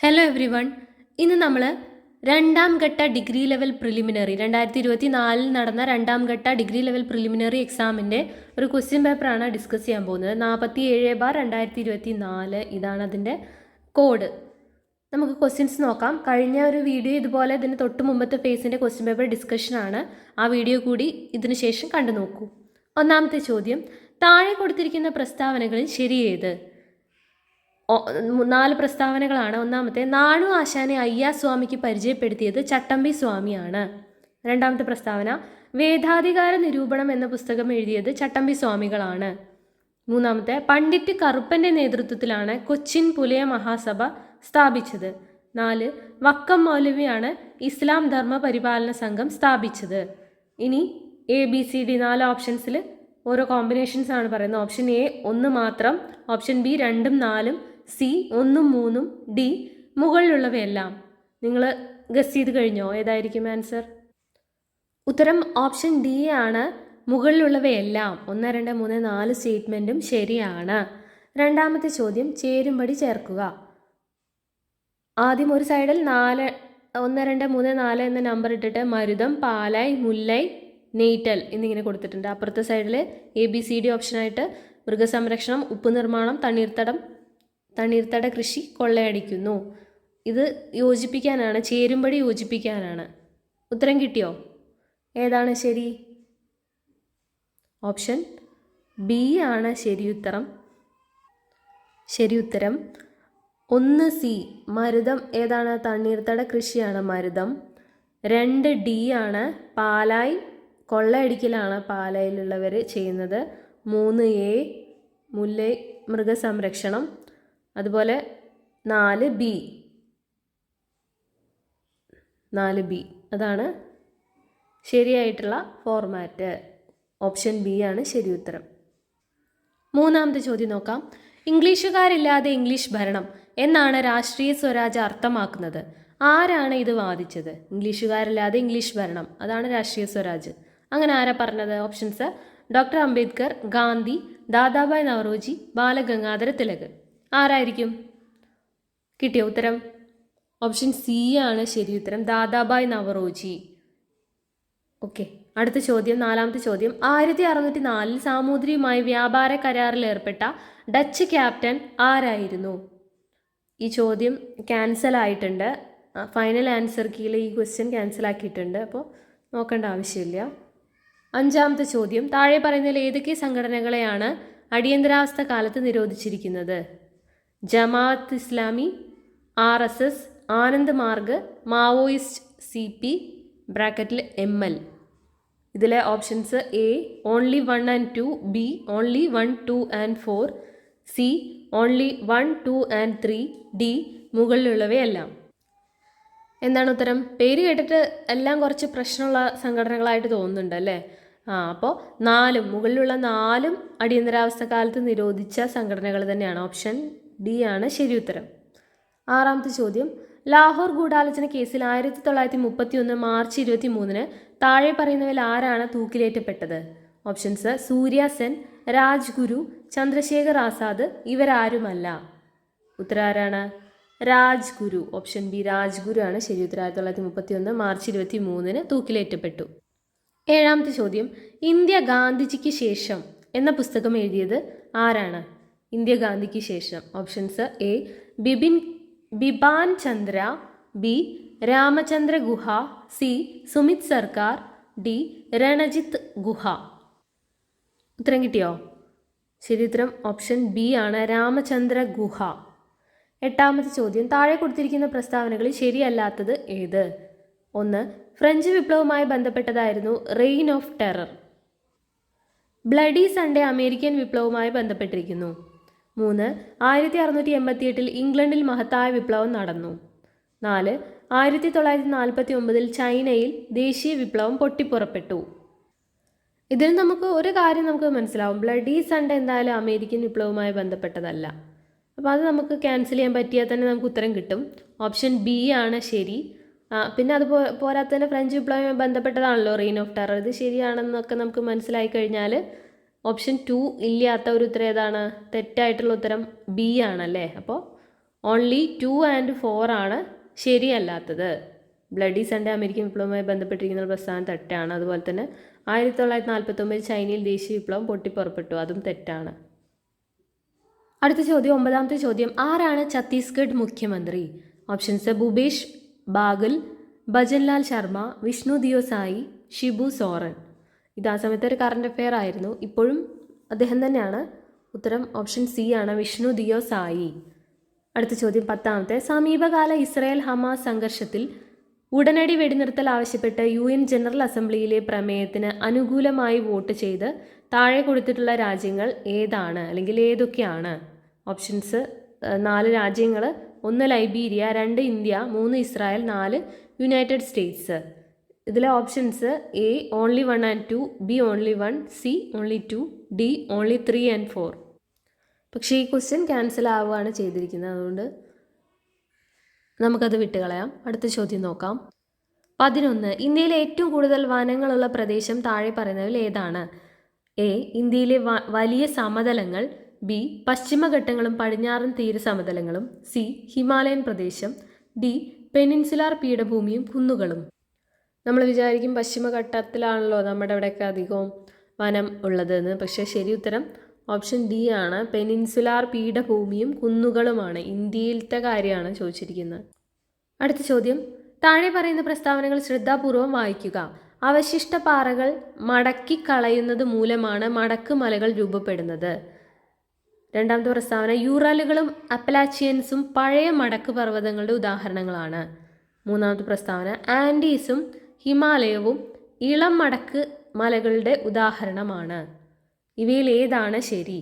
Hello every one. ഇന്ന് നമ്മൾ രണ്ടാം ഘട്ട ഡിഗ്രി ലെവൽ പ്രിലിമിനറി 2024 നടന്ന രണ്ടാം ഘട്ട ഡിഗ്രി ലെവൽ പ്രിലിമിനറി എക്സാമിൻ്റെ ഒരു ക്വസ്റ്റ്യൻ പേപ്പറാണ് ഡിസ്കസ് ചെയ്യാൻ പോകുന്നത്. 47/2024 ഇതാണ് അതിൻ്റെ കോഡ്. നമുക്ക് ക്വസ്റ്റ്യൻസ് നോക്കാം. കഴിഞ്ഞ ഒരു വീഡിയോ ഇതുപോലെ ഇതിന് തൊട്ട് മുമ്പത്തെ ഫേസിൻ്റെ ക്വസ്റ്റ്യൻ പേപ്പർ ഡിസ്കഷനാണ്. ആ വീഡിയോ കൂടി ഇതിന് ശേഷം കണ്ടു നോക്കൂ. ഒന്നാമത്തെ ചോദ്യം, താഴെ കൊടുത്തിരിക്കുന്ന പ്രസ്താവനകളിൽ ശരിയേത്? 4 പ്രസ്താവനകളാണ്. ഒന്നാമത്തെ, നാണു ആശാനെ അയ്യാസ്വാമിക്ക് പരിചയപ്പെടുത്തിയത് ചട്ടമ്പി സ്വാമിയാണ്. രണ്ടാമത്തെ പ്രസ്താവന, വേദാധികാര നിരൂപണം എന്ന പുസ്തകം എഴുതിയത് ചട്ടമ്പി സ്വാമികളാണ്. മൂന്നാമത്തെ, പണ്ഡിറ്റ് കറുപ്പൻ്റെ നേതൃത്വത്തിലാണ് കൊച്ചിൻ പുലയ മഹാസഭ സ്ഥാപിച്ചത്. 4, വക്കം മൗലവിയാണ് ഇസ്ലാം ധർമ്മ പരിപാലന സംഘം സ്ഥാപിച്ചത്. ഇനി ABCD 4 ഓപ്ഷൻസിൽ ഓരോ കോമ്പിനേഷൻസ് ആണ് പറയുന്നത്. ഓപ്ഷൻ A 1 മാത്രം, ഓപ്ഷൻ B 2ഉം 4ഉം, C 1ഉം 3ഉം, D മുകളിലുള്ളവയെല്ലാം. നിങ്ങൾ ഗസ് ചെയ്ത് കഴിഞ്ഞോ ഏതായിരിക്കും ആൻസർ? ഉത്തരം ഓപ്ഷൻ D ആണ്, മുകളിലുള്ളവയെല്ലാം. 1, 2, 3, 4 സ്റ്റേറ്റ്മെൻറ്റും ശരിയാണ്. രണ്ടാമത്തെ ചോദ്യം, ചേരുംപടി ചേർക്കുക. ആദ്യം ഒരു സൈഡിൽ 1, 2, 3, 4 എന്ന നമ്പർ ഇട്ടിട്ട് മരുതം, പാലായ്, മുല്ലൈ, നെയ്റ്റൽ എന്നിങ്ങനെ കൊടുത്തിട്ടുണ്ട്. അപ്പുറത്തെ സൈഡിൽ ABCD ഓപ്ഷനായിട്ട് മൃഗസംരക്ഷണം, ഉപ്പ് നിർമ്മാണം, തണ്ണീർത്തട കൃഷി കൊള്ളയടിക്കുന്നു. ഇത് യോജിപ്പിക്കാനാണ്, ചേരുംപടി യോജിപ്പിക്കാനാണ്. ഉത്തരം കിട്ടിയോ? ഏതാണ് ശരി? ഓപ്ഷൻ B ആണ് ശരി ഉത്തരം. 1C മരുതം ഏതാണ്? തണ്ണീർത്തട കൃഷിയാണ് മരുതം. 2D ആണ് പാലായ്, കൊള്ളയടിക്കലാണ് പാലായിലുള്ളവർ ചെയ്യുന്നത്. 3A മുല്ലൈ മൃഗസംരക്ഷണം. അതുപോലെ 4B അതാണ് ശരിയായിട്ടുള്ള ഫോർമാറ്റ്. ഓപ്ഷൻ B ആണ് ശരി ഉത്തരം. മൂന്നാമത്തെ ചോദ്യം നോക്കാം. ഇംഗ്ലീഷുകാരില്ലാതെ ഇംഗ്ലീഷ് ഭരണം എന്നാണ് രാഷ്ട്രീയ സ്വരാജ് അർത്ഥമാക്കുന്നത്. ആരാണ് ഇത് വാദിച്ചത്? ഇംഗ്ലീഷുകാരില്ലാതെ ഇംഗ്ലീഷ് ഭരണം, അതാണ് രാഷ്ട്രീയ സ്വരാജ്. അങ്ങനെ ആരാ പറഞ്ഞത്? Options: doctor Ambedkar, Gandhi, Dadabhai Naoroji, Balagangadhara Tilak. ആരായിരിക്കും? കിട്ടിയ ഉത്തരം ഓപ്ഷൻ C ആണ് ശരി ഉത്തരം, ദാദാഭായ് നവറോജി. ഓക്കെ, അടുത്ത ചോദ്യം, നാലാമത്തെ ചോദ്യം. 1604 സാമൂതിരിയുമായി വ്യാപാര കരാറിൽ ഏർപ്പെട്ട ഡച്ച് ക്യാപ്റ്റൻ ആരായിരുന്നു? ഈ ചോദ്യം ക്യാൻസൽ ആയിട്ടുണ്ട്. ഫൈനൽ ആൻസർ കീഴിൽ ഈ ക്വസ്റ്റ്യൻ ക്യാൻസൽ ആക്കിയിട്ടുണ്ട്, അപ്പോൾ നോക്കേണ്ട ആവശ്യമില്ല. അഞ്ചാമത്തെ ചോദ്യം, താഴെ പറയുന്നതിൽ ഏതൊക്കെ സംഘടനകളെയാണ് അടിയന്തരാവസ്ഥ കാലത്ത് നിരോധിച്ചിരിക്കുന്നത്? Jamaat Islami, RSS, Anand Marg, Maoist CP (ML). ഇതിലെ options: A only 1 and 2, B only 1, 2 and 4, C only 1, 2 and 3, D മുകളിലുള്ളവയെല്ലാം. എന്താണ് ഉത്തരം? പേര് കേട്ടിട്ട് എല്ലാം കുറച്ച് പ്രശ്നമുള്ള സംഘടനകളായിട്ട് തോന്നുന്നുണ്ട് അല്ലേ? അപ്പോൾ 4 മുകളിലുള്ള 4 അടിയന്തരാവസ്ഥ കാലത്ത് നിരോധിച്ച സംഘടനകൾ തന്നെയാണ്. ഓപ്ഷൻ D ആണ് ശരി ഉത്തരം. ആറാമത്തെ ചോദ്യം, ലാഹോർ ഗൂഢാലോചന കേസിൽ 1931 മാർച്ച് 23 താഴെ പറയുന്നവയിൽ ആരാണ് തൂക്കിലേറ്റപ്പെട്ടത്? ഓപ്ഷൻസ്: സൂര്യ സെൻ, രാജ്ഗുരു, ചന്ദ്രശേഖർ ആസാദ്. ഇവരാരുമല്ല. ഉത്തരം ആരാണ്? രാജ്ഗുരു. ഓപ്ഷൻ B രാജ്ഗുരു ആണ് ശരി ഉത്തരം. 1931 മാർച്ച് 23 തൂക്കിലേറ്റപ്പെട്ടു. ഏഴാമത്തെ ചോദ്യം, ഇന്ത്യ ഗാന്ധിജിക്ക് ശേഷം എന്ന പുസ്തകം എഴുതിയത് ആരാണ്? ഇന്ത്യ ഗാന്ധിക്ക് ശേഷം. Options: A Bipan Chandra, B Ramachandra Guha, C Sumit സർക്കാർ, D രണജിത്ത് ഗുഹ. ഉത്തരം കിട്ടിയോ? ശരി ഉത്തരം ഓപ്ഷൻ B ആണ്, രാമചന്ദ്ര ഗുഹ. എട്ടാമത്തെ ചോദ്യം, താഴെ കൊടുത്തിരിക്കുന്ന പ്രസ്താവനകളിൽ ശരിയല്ലാത്തത് ഏത്? 1. ഫ്രഞ്ച് വിപ്ലവവുമായി ബന്ധപ്പെട്ടതായിരുന്നു reign of terror. Bloody Sunday American വിപ്ലവവുമായി ബന്ധപ്പെട്ടിരിക്കുന്നു. 3. 1688 ഇംഗ്ലണ്ടിൽ മഹത്തായ വിപ്ലവം നടന്നു. 4. 1949 ചൈനയിൽ ദേശീയ വിപ്ലവം പൊട്ടിപ്പുറപ്പെട്ടു. ഇതിൽ നമുക്ക് ഒരു കാര്യം നമുക്ക് മനസ്സിലാവും, ബ്ലഡി സൺഡേ എന്തായാലും അമേരിക്കൻ വിപ്ലവവുമായി ബന്ധപ്പെട്ടതല്ല. അപ്പോൾ അത് നമുക്ക് ക്യാൻസൽ ചെയ്യാൻ പറ്റിയാൽ തന്നെ നമുക്ക് ഉത്തരം കിട്ടും. ഓപ്ഷൻ B ആണ് ശരി. പിന്നെ അത് പോരാത്തതിന് ഫ്രഞ്ച് വിപ്ലവവുമായി ബന്ധപ്പെട്ടതാണല്ലോ റെയിൻ ഓഫ് ടെറർ. ഇത് ശരിയാണെന്നൊക്കെ നമുക്ക് മനസ്സിലായി കഴിഞ്ഞാൽ ഓപ്ഷൻ 2 ഇല്ലാത്ത ഒരു ഉത്തരം ഏതാണ്? തെറ്റായിട്ടുള്ള ഉത്തരം B ആണല്ലേ. അപ്പോൾ ഓൺലി 2 ആൻഡ് 4 ആണ് ശരിയല്ലാത്തത്. ബ്ലഡി സൺഡേ അമേരിക്കൻ വിപ്ലവവുമായി ബന്ധപ്പെട്ടിരിക്കുന്ന ഒരു പ്രസ്ഥാനം തെറ്റാണ്. അതുപോലെ തന്നെ 1949 ചൈനയിൽ ദേശീയ വിപ്ലവം പൊട്ടിപ്പുറപ്പെട്ടു, അതും തെറ്റാണ്. അടുത്ത ചോദ്യം, 9ാമത്തെ ചോദ്യം, ആരാണ് ഛത്തീസ്ഗഡ് മുഖ്യമന്ത്രി? Options: Bhupesh bagel, Bhajan Lal Sharma, Vishnu Deo Sai, Shibu Soren. ഇത് ആ സമയത്ത് ഒരു കറണ്ട് അഫെയർ ആയിരുന്നു, ഇപ്പോഴും അദ്ദേഹം തന്നെയാണ്. ഉത്തരം ഓപ്ഷൻ സി ആണ്, വിഷ്ണു ദിയോ സായി. അടുത്ത ചോദ്യം, 10ാമത്തെ, സമീപകാല ഇസ്രായേൽ ഹമാസ് സംഘർഷത്തിൽ ഉടനടി വെടിനിർത്തൽ ആവശ്യപ്പെട്ട് UN ജനറൽ അസംബ്ലിയിലെ പ്രമേയത്തിന് അനുകൂലമായി വോട്ട് ചെയ്ത് താഴെ കൊടുത്തിട്ടുള്ള രാജ്യങ്ങൾ ഏതാണ്, അല്ലെങ്കിൽ ഏതൊക്കെയാണ്? ഓപ്ഷൻസ്: 4 രാജ്യങ്ങൾ, 1 Liberia, 2 India, 3 Israel, 4 United States. ഇതിലെ options: A only 1 and 2, B only 1, C only 2, D only 3 and 4. പക്ഷേ ഈ ക്വസ്റ്റ്യൻ ക്യാൻസൽ ആവുകയാണ് ചെയ്തിരിക്കുന്നത്, അതുകൊണ്ട് നമുക്കത് വിട്ടുകളയാം. അടുത്ത ചോദ്യം നോക്കാം. 11, ഇന്ത്യയിലെ ഏറ്റവും കൂടുതൽ വനങ്ങളുള്ള പ്രദേശം താഴെ പറയുന്നതിൽ ഏതാണ്? എ ഇന്ത്യയിലെ വലിയ സമതലങ്ങൾ, ബി പശ്ചിമഘട്ടങ്ങളും പടിഞ്ഞാറൻ തീരസമതലങ്ങളും, സി ഹിമാലയൻ പ്രദേശം, ഡി പെനിൻസുലാർ പീഠഭൂമിയും കുന്നുകളും. നമ്മൾ വിചാരിക്കും പശ്ചിമഘട്ടത്തിലാണല്ലോ നമ്മുടെ ഇവിടെയൊക്കെ അധികവും വനം ഉള്ളതെന്ന്, പക്ഷേ ശരി ഉത്തരം ഓപ്ഷൻ ഡി ആണ്, പെനിൻസുലാർ പീഠഭൂമിയും കുന്നുകളുമാണ്. ഇന്ത്യയിലത്തെ കാര്യമാണ് ചോദിച്ചിരിക്കുന്നത്. അടുത്ത ചോദ്യം, താഴെ പറയുന്ന പ്രസ്താവനകൾ ശ്രദ്ധാപൂർവം വായിക്കുക. അവശിഷ്ട പാറകൾ മടക്കി കളയുന്നത് മൂലമാണ് മടക്ക് മലകൾ രൂപപ്പെടുന്നത്. രണ്ടാമത്തെ പ്രസ്താവന, യൂറലുകളും അപ്പലാച്ചിയൻസും പഴയ മടക്ക് പർവ്വതങ്ങളുടെ ഉദാഹരണങ്ങളാണ്. മൂന്നാമത്തെ പ്രസ്താവന, ആൻഡീസും ഹിമാലയവും ഇളം മടക്ക് മലകളുടെ ഉദാഹരണമാണ്. ഇവയിൽ ഏതാണ് ശരി?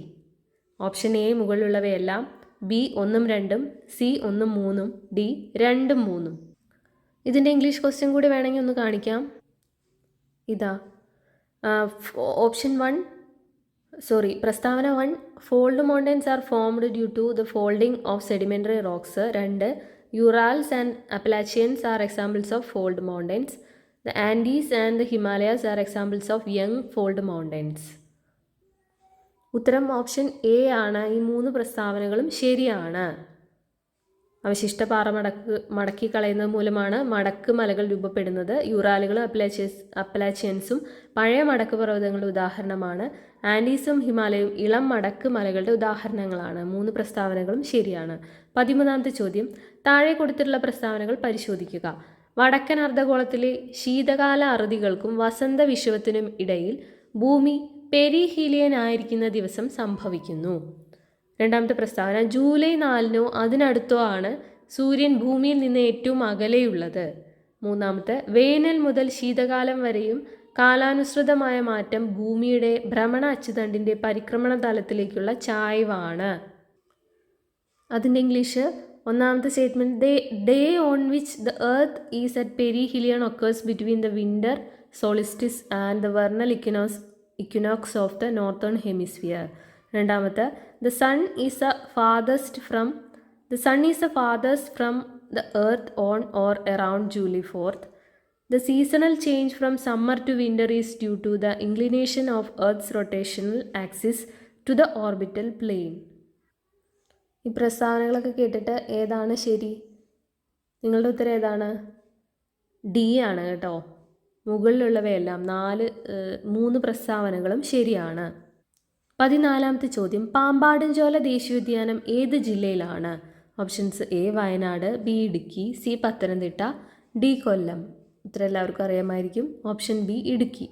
ഓപ്ഷൻ എ മുകളിലുള്ളവയെല്ലാം, ബി 1ഉം 2ഉം, സി 1ഉം 3ഉം, ഡി 2ഉം 3ഉം. ഇതിൻ്റെ ഇംഗ്ലീഷ് ക്വസ്റ്റ്യൻ കൂടി വേണമെങ്കിൽ ഒന്ന് കാണിക്കാം. ഇതാ ഓപ്ഷൻ 1, പ്രസ്താവന 1, fold mountains are formed due to the folding of sedimentary rocks. 2, Urals and Appalachians are examples of fold mountains. The Andes and the Himalayas are examples of young fold mountains. ഉത്തരം option A ആണ്. ഈ 3 പ്രസ്താവനകളും ശരിയാണ്. അവശിഷ്ട പാറ മടക്കി കളയുന്നത് മൂലമാണ് മടക്ക് മലകൾ രൂപപ്പെടുന്നത്. യൂറാലുകളും അപ്പലാച്ചിയൻസും പഴയ മടക്ക് പർവ്വതങ്ങളുടെ ഉദാഹരണമാണ്. ആൻഡീസും ഹിമാലയവും ഇളം മടക്ക് മലകളുടെ ഉദാഹരണങ്ങളാണ്. 3 പ്രസ്താവനകളും ശരിയാണ്. 13ാമത്തെ ചോദ്യം, താഴെ കൊടുത്തിട്ടുള്ള പ്രസ്താവനകൾ പരിശോധിക്കുക. വടക്കൻ അർദ്ധഗോളത്തിലെ ശീതകാല അറുതികൾക്കും വസന്ത വിഷുവത്തിനും ഇടയിൽ ഭൂമി പെരിഹീലിയൻ ആയിരിക്കുന്ന ദിവസം സംഭവിക്കുന്നു. രണ്ടാമത്തെ പ്രസ്താവന, ജൂലൈ 4-നോ അതിനടുത്തോ ആണ് സൂര്യൻ ഭൂമിയിൽ നിന്ന് ഏറ്റവും അകലെയുള്ളത്. മൂന്നാമത്തെ, വേനൽ മുതൽ ശീതകാലം വരെയും കാലാനുസൃതമായ മാറ്റം ഭൂമിയുടെ ഭ്രമണ അച്ചുതണ്ടിൻ്റെ പരിക്രമണ തലത്തിലേക്കുള്ള ചായ്വാണ്. അതിൻ്റെ ഇംഗ്ലീഷ്, ഒന്നാമത്തെ statement, the day on which the earth is at perihelion occurs between the winter solstice and the vernal equinox of the northern hemisphere. രണ്ടാമത്തെ, the sun is the farthest from the earth on or around July 4th. The seasonal change from summer to winter is due to the inclination of earth's rotational axis to the orbital plane. ഈ പ്രസ്താവനകളൊക്കെ കേട്ടിട്ട് ഏതാണ് ശരി? നിങ്ങളുടെ ഉത്തരം ഏതാണ്? D ആണ് കേട്ടോ. മുകളിലുള്ളവയെല്ലാം 3 പ്രസ്താവനകളും ശരിയാണ്. 14ാമത്തെ ചോദ്യം, പാമ്പാടുംചോല ദേശീയോദ്യാനം ഏത് ജില്ലയിലാണ്? Options: A Wayanad, B Idukki, C Pathanamthitta, D Kollam. ഉത്തരം എല്ലാവർക്കും അറിയാമായിരിക്കും. Option B Idukki.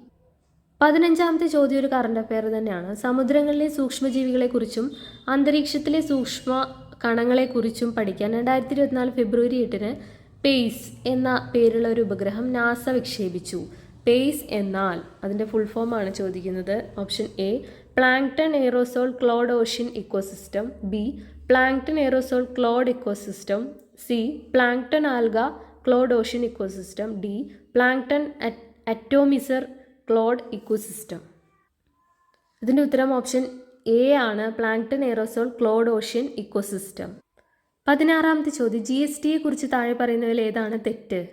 15ാമത്തെ ചോദ്യം ഒരു കറണ്ട് അഫെയർ തന്നെയാണ്. സമുദ്രങ്ങളിലെ സൂക്ഷ്മജീവികളെക്കുറിച്ചും അന്തരീക്ഷത്തിലെ സൂക്ഷ്മ കണങ്ങളെക്കുറിച്ചും പഠിക്കാൻ 2024 ഫെബ്രുവരി 8-ന് പേസ് എന്ന പേരുള്ള ഒരു ഉപഗ്രഹം നാസ വിക്ഷേപിച്ചു. പേസ് എന്നാൽ അതിൻ്റെ ഫുൾ ഫോം ആണ് ചോദിക്കുന്നത്. Option A plankton aerosol cloud ocean ecosystem, B plankton aerosol cloud ecosystem, C plankton alga cloud ocean ecosystem, D plankton atomiser cloud ecosystem. ഇതിൻ്റെ ഉത്തരം ഓപ്ഷൻ എ ആണ്, plankton aerosol cloud ocean ecosystem. 16ാമത്തെ ചോദ്യം, GST കുറിച്ച് താഴെ പറയുന്നതിൽ ഏതാണ് തെറ്റ്?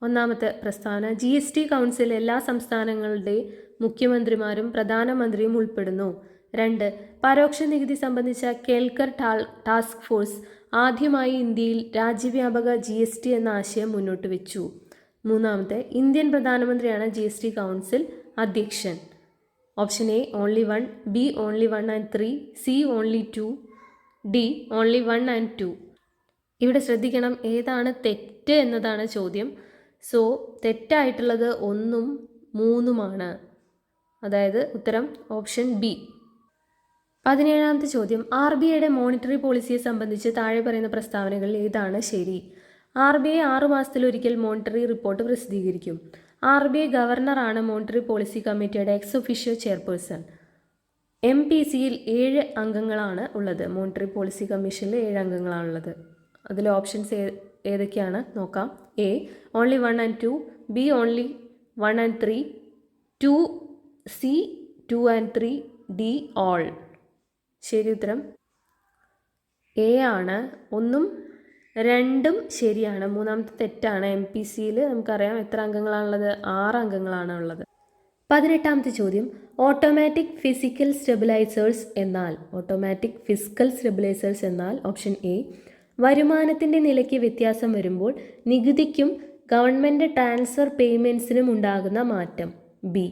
ഒന്നാമത്തെ പ്രസ്താവന, GST കൗൺസിൽ എല്ലാ സംസ്ഥാനങ്ങളുടെ മുഖ്യമന്ത്രിമാരും പ്രധാനമന്ത്രിയും ഉൾപ്പെടുന്നു. 2. പരോക്ഷ നികുതി സംബന്ധിച്ച കേൽക്കർ ടാസ്ക് ഫോഴ്സ് ആദ്യമായി ഇന്ത്യയിൽ രാജ്യവ്യാപക GST എന്ന ആശയം മുന്നോട്ട് വെച്ചു. 3. ഇന്ത്യൻ പ്രധാനമന്ത്രിയാണ് GST കൗൺസിൽ അധ്യക്ഷൻ. Option A only 1, B only 1 and 3, C only 2, D only 1 and 2. ഇവിടെ ശ്രദ്ധിക്കണം, ഏതാണ് തെറ്റ് എന്നതാണ് ചോദ്യം. സോ തെറ്റായിട്ടുള്ളത് 1ഉം 3ഉമാണ്. അതായത് ഉത്തരം ഓപ്ഷൻ ബി. 17ാമത്തെ ചോദ്യം, RBIയുടെ മോണിറ്ററി പോളിസിയെ സംബന്ധിച്ച് താഴെ പറയുന്ന പ്രസ്താവനകളിൽ ഏതാണ് ശരി? RBI 6 മാസത്തിലൊരിക്കൽ മോണിറ്ററി റിപ്പോർട്ട് പ്രസിദ്ധീകരിക്കും. RBI ഗവർണറാണ് മോണിറ്ററി പോളിസി കമ്മിറ്റിയുടെ എക്സ് ഒഫീഷ്യോ ചെയർപേഴ്സൺ. MPCയിൽ 7 അംഗങ്ങളാണ് ഉള്ളത്. മോണിറ്ററി പോളിസി കമ്മീഷനിൽ 7 അംഗങ്ങളാണുള്ളത്. അതിൽ ഓപ്ഷൻസ് ഏതൊക്കെയാണ് നോക്കാം. A only 1 and 2, B only 1 and 3, 2 C 2 and 3, D all. ശരി ഉത്തരം എ ആണ്. 1ഉം 2ഉം ശരിയാണ്. 3ാമത്തെ തെറ്റാണ്. MPCയിൽ നമുക്കറിയാം എത്ര അംഗങ്ങളാണുള്ളത്? 6 അംഗങ്ങളാണ് ഉള്ളത്. 18ാമത്തെ ചോദ്യം, ഓട്ടോമാറ്റിക് ഫിസിക്കൽ സ്റ്റെബിലൈസേഴ്സ് എന്നാൽ ഓപ്ഷൻ എ വരുമാനത്തിൻ്റെ നിലയ്ക്ക് വ്യത്യാസം വരുമ്പോൾ നികുതിക്കും ഗവൺമെൻറ് ട്രാൻസ്ഫർ പേയ്മെൻറ്റ്സിനും ഉണ്ടാകുന്ന മാറ്റം. ബി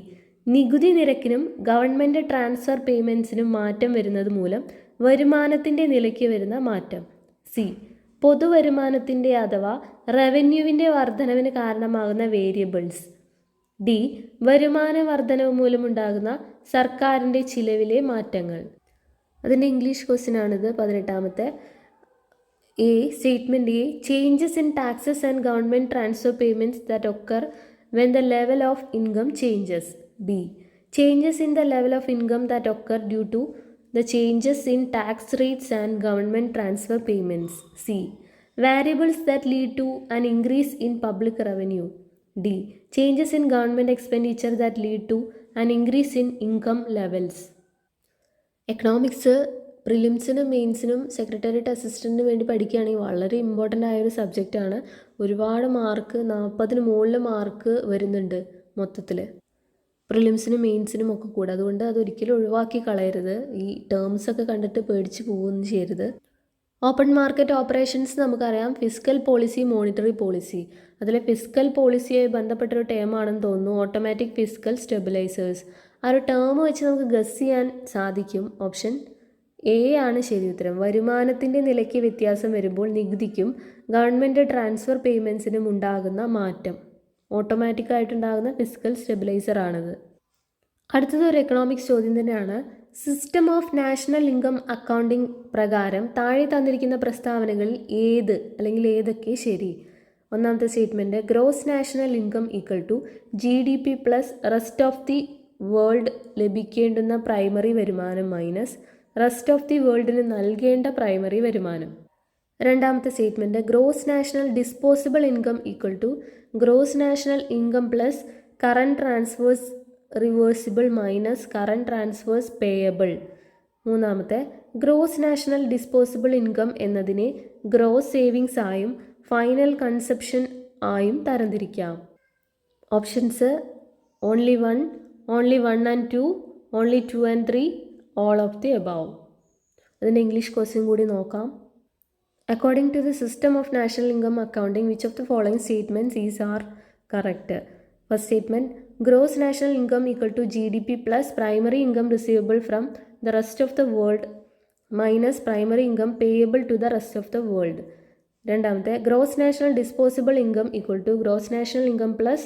നികുതി നിരക്കിനും ഗവൺമെൻറ് ട്രാൻസ്ഫർ പേയ്മെൻറ്റ്സിനും മാറ്റം വരുന്നത് മൂലം വരുമാനത്തിൻ്റെ നിലയ്ക്ക് വരുന്ന മാറ്റം. സി പൊതുവരുമാനത്തിൻ്റെ അഥവാ റവന്യൂവിൻ്റെ വർധനവിന് കാരണമാകുന്ന വേരിയബിൾസ്. ഡി വരുമാന വർധനവ് മൂലമുണ്ടാകുന്ന സർക്കാരിൻ്റെ ചിലവിലെ മാറ്റങ്ങൾ. അതിൻ്റെ ഇംഗ്ലീഷ് ക്വസ്റ്റ്യൻ ആണിത്. 18ാമത്തെ A statement A changes in taxes and government transfer payments that occur when the level of income changes. B changes in the level of income that occur due to the changes in tax rates and government transfer payments. C variables that lead to an increase in public revenue. D changes in government expenditure that lead to an increase in income levels. Economics പ്രിലിംസിനും മെയിൻസിനും secretariat അസിസ്റ്റൻറ്റിന് വേണ്ടി പഠിക്കുകയാണെങ്കിൽ വളരെ important ആയൊരു സബ്ജക്റ്റാണ്. ഒരുപാട് mark, 40ന് മുകളിൽ മാർക്ക് വരുന്നുണ്ട് മൊത്തത്തിൽ, പ്രിലിംസിനും മെയിൻസിനും ഒക്കെ കൂടെ. അതുകൊണ്ട് അതൊരിക്കലും ഒഴിവാക്കി കളയരുത്. ഈ ടേംസൊക്കെ കണ്ടിട്ട് പേടിച്ച് പോകുകയൊന്നും ചെയ്യരുത്. ഓപ്പൺ മാർക്കറ്റ് ഓപ്പറേഷൻസ് നമുക്കറിയാം. Fiscal policy, monetary policy. അതിൽ ഫിസ്ക്കൽ പോളിസിയായി ബന്ധപ്പെട്ടൊരു ടേമാണെന്ന് തോന്നുന്നു ഓട്ടോമാറ്റിക് ഫിസ്ക്കൽ സ്റ്റെബിലൈസേഴ്സ്. ആ ഒരു ടേം വെച്ച് നമുക്ക് ഗസ് ചെയ്യാൻ സാധിക്കും. ഓപ്ഷൻ എ ആണ് ശരി ഉത്തരം. വരുമാനത്തിൻ്റെ നിലയ്ക്ക് വ്യത്യാസം വരുമ്പോൾ നികുതിക്കും ഗവൺമെൻറ് ട്രാൻസ്ഫർ പേയ്മെൻറ്റ്സിനും ഉണ്ടാകുന്ന മാറ്റം ഓട്ടോമാറ്റിക്കായിട്ടുണ്ടാകുന്ന ഫിസ്ക്കൽ സ്റ്റെബിലൈസർ ആണത്. അടുത്തത് ഒരു എക്കണോമിക്സ് ചോദ്യം തന്നെയാണ്. System of national income accounting പ്രകാരം താഴെ തന്നിരിക്കുന്ന പ്രസ്താവനകളിൽ ഏതൊക്കെ ശരി? ഒന്നാമത്തെ statement gross national income equal to GDP plus rest of the world ലഭിക്കേണ്ടുന്ന പ്രൈമറി വരുമാനം മൈനസ് റെസ്റ്റ് ഓഫ് ദി വേൾഡിന് നൽകേണ്ട പ്രൈമറി വരുമാനം. രണ്ടാമത്തെ statement gross national disposable income equal to gross national income plus current transfers receivable minus current transfers payable. മൂന്നാമത്തെ gross national disposable income എന്നതിനെ gross savings ആയും final consumption ആയും തരംതിരിക്കാം. Options only 1, only 1 and 2, only 2 and 3, all of the above. അതിൻ്റെ English question കൂടി നോക്കാം. According to the system of national income accounting, which of the following statements are correct? First statement, gross national income equal to GDP plus primary income receivable from the rest of the world minus primary income payable to the rest of the world. രണ്ടാമത്തെ gross national disposable income equal to gross national income plus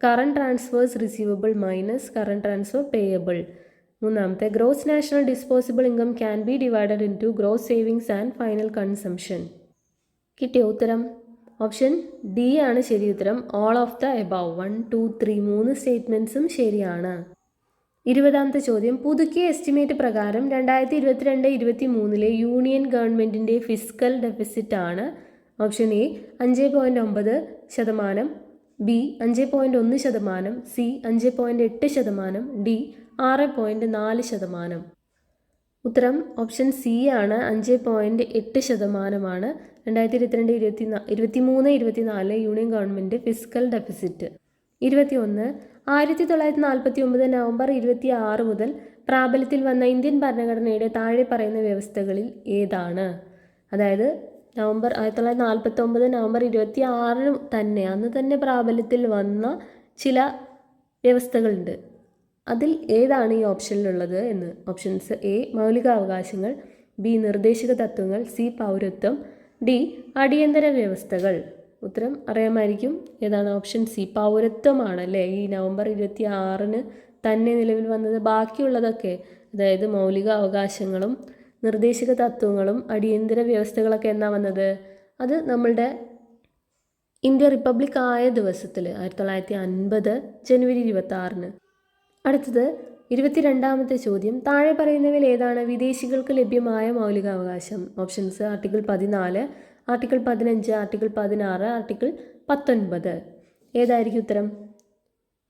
current transfers receivable minus current transfer payable. മൂന്നാമത്തെ gross national disposable income can be divided into gross savings and final consumption. കിട്ടിയ ഉത്തരം option D ആണ് ശരി ഉത്തരം. All of the above 1, 2, 3 3 സ്റ്റേറ്റ്മെൻറ്റ്സും ശരിയാണ്. 20ാമത്തെ ചോദ്യം പുതുക്കിയ estimate പ്രകാരം 2022-23 യൂണിയൻ ഗവൺമെൻറ്റിൻ്റെ ഫിസ്ക്കൽ ഡെഫിസിറ്റ് ആണ്. Option A 5.9%, B 5.1%, C 5.8%, D 6.4%. ഉത്തരം ഓപ്ഷൻ സി ആണ്. 5.8% 2022-23-24 union government fiscal deficit. 21 1949 November 26 മുതൽ പ്രാബല്യത്തിൽ വന്ന ഇന്ത്യൻ ഭരണഘടനയുടെ താഴെ പറയുന്ന വ്യവസ്ഥകളിൽ ഏതാണ്? അതായത് 1949 നവംബർ 26 തന്നെ അന്ന് തന്നെ പ്രാബല്യത്തിൽ വന്ന ചില വ്യവസ്ഥകളുണ്ട്. അതിൽ ഏതാണ് ഈ ഓപ്ഷനിലുള്ളത് എന്ന്. ഓപ്ഷൻസ്: എ മൗലികാവകാശങ്ങൾ, ബി നിർദ്ദേശക തത്വങ്ങൾ, സി പൗരത്വം, ഡി അടിയന്തര വ്യവസ്ഥകൾ. ഉത്തരം അറിയാമായിരിക്കും. ഏതാണ്? ഓപ്ഷൻ സി പൗരത്വമാണ് അല്ലേ ഈ നവംബർ 26 തന്നെ നിലവിൽ വന്നത്. ബാക്കിയുള്ളതൊക്കെ, അതായത് മൗലിക അവകാശങ്ങളും നിർദ്ദേശക തത്വങ്ങളും അടിയന്തര വ്യവസ്ഥകളൊക്കെ എന്നാ വന്നത്? അത് നമ്മളുടെ ഇന്ത്യ റിപ്പബ്ലിക് ആയ ദിവസത്തിൽ 1950 ജനുവരി 26. അടുത്തത് 22ാമത്തെ ചോദ്യം. താഴെ പറയുന്നവയിൽ ഏതാണ് വിദേശികൾക്ക് ലഭ്യമായ മൗലികാവകാശം? Options: article 14, article 15, article 16, article 19. ഏതായിരിക്കും ഉത്തരം?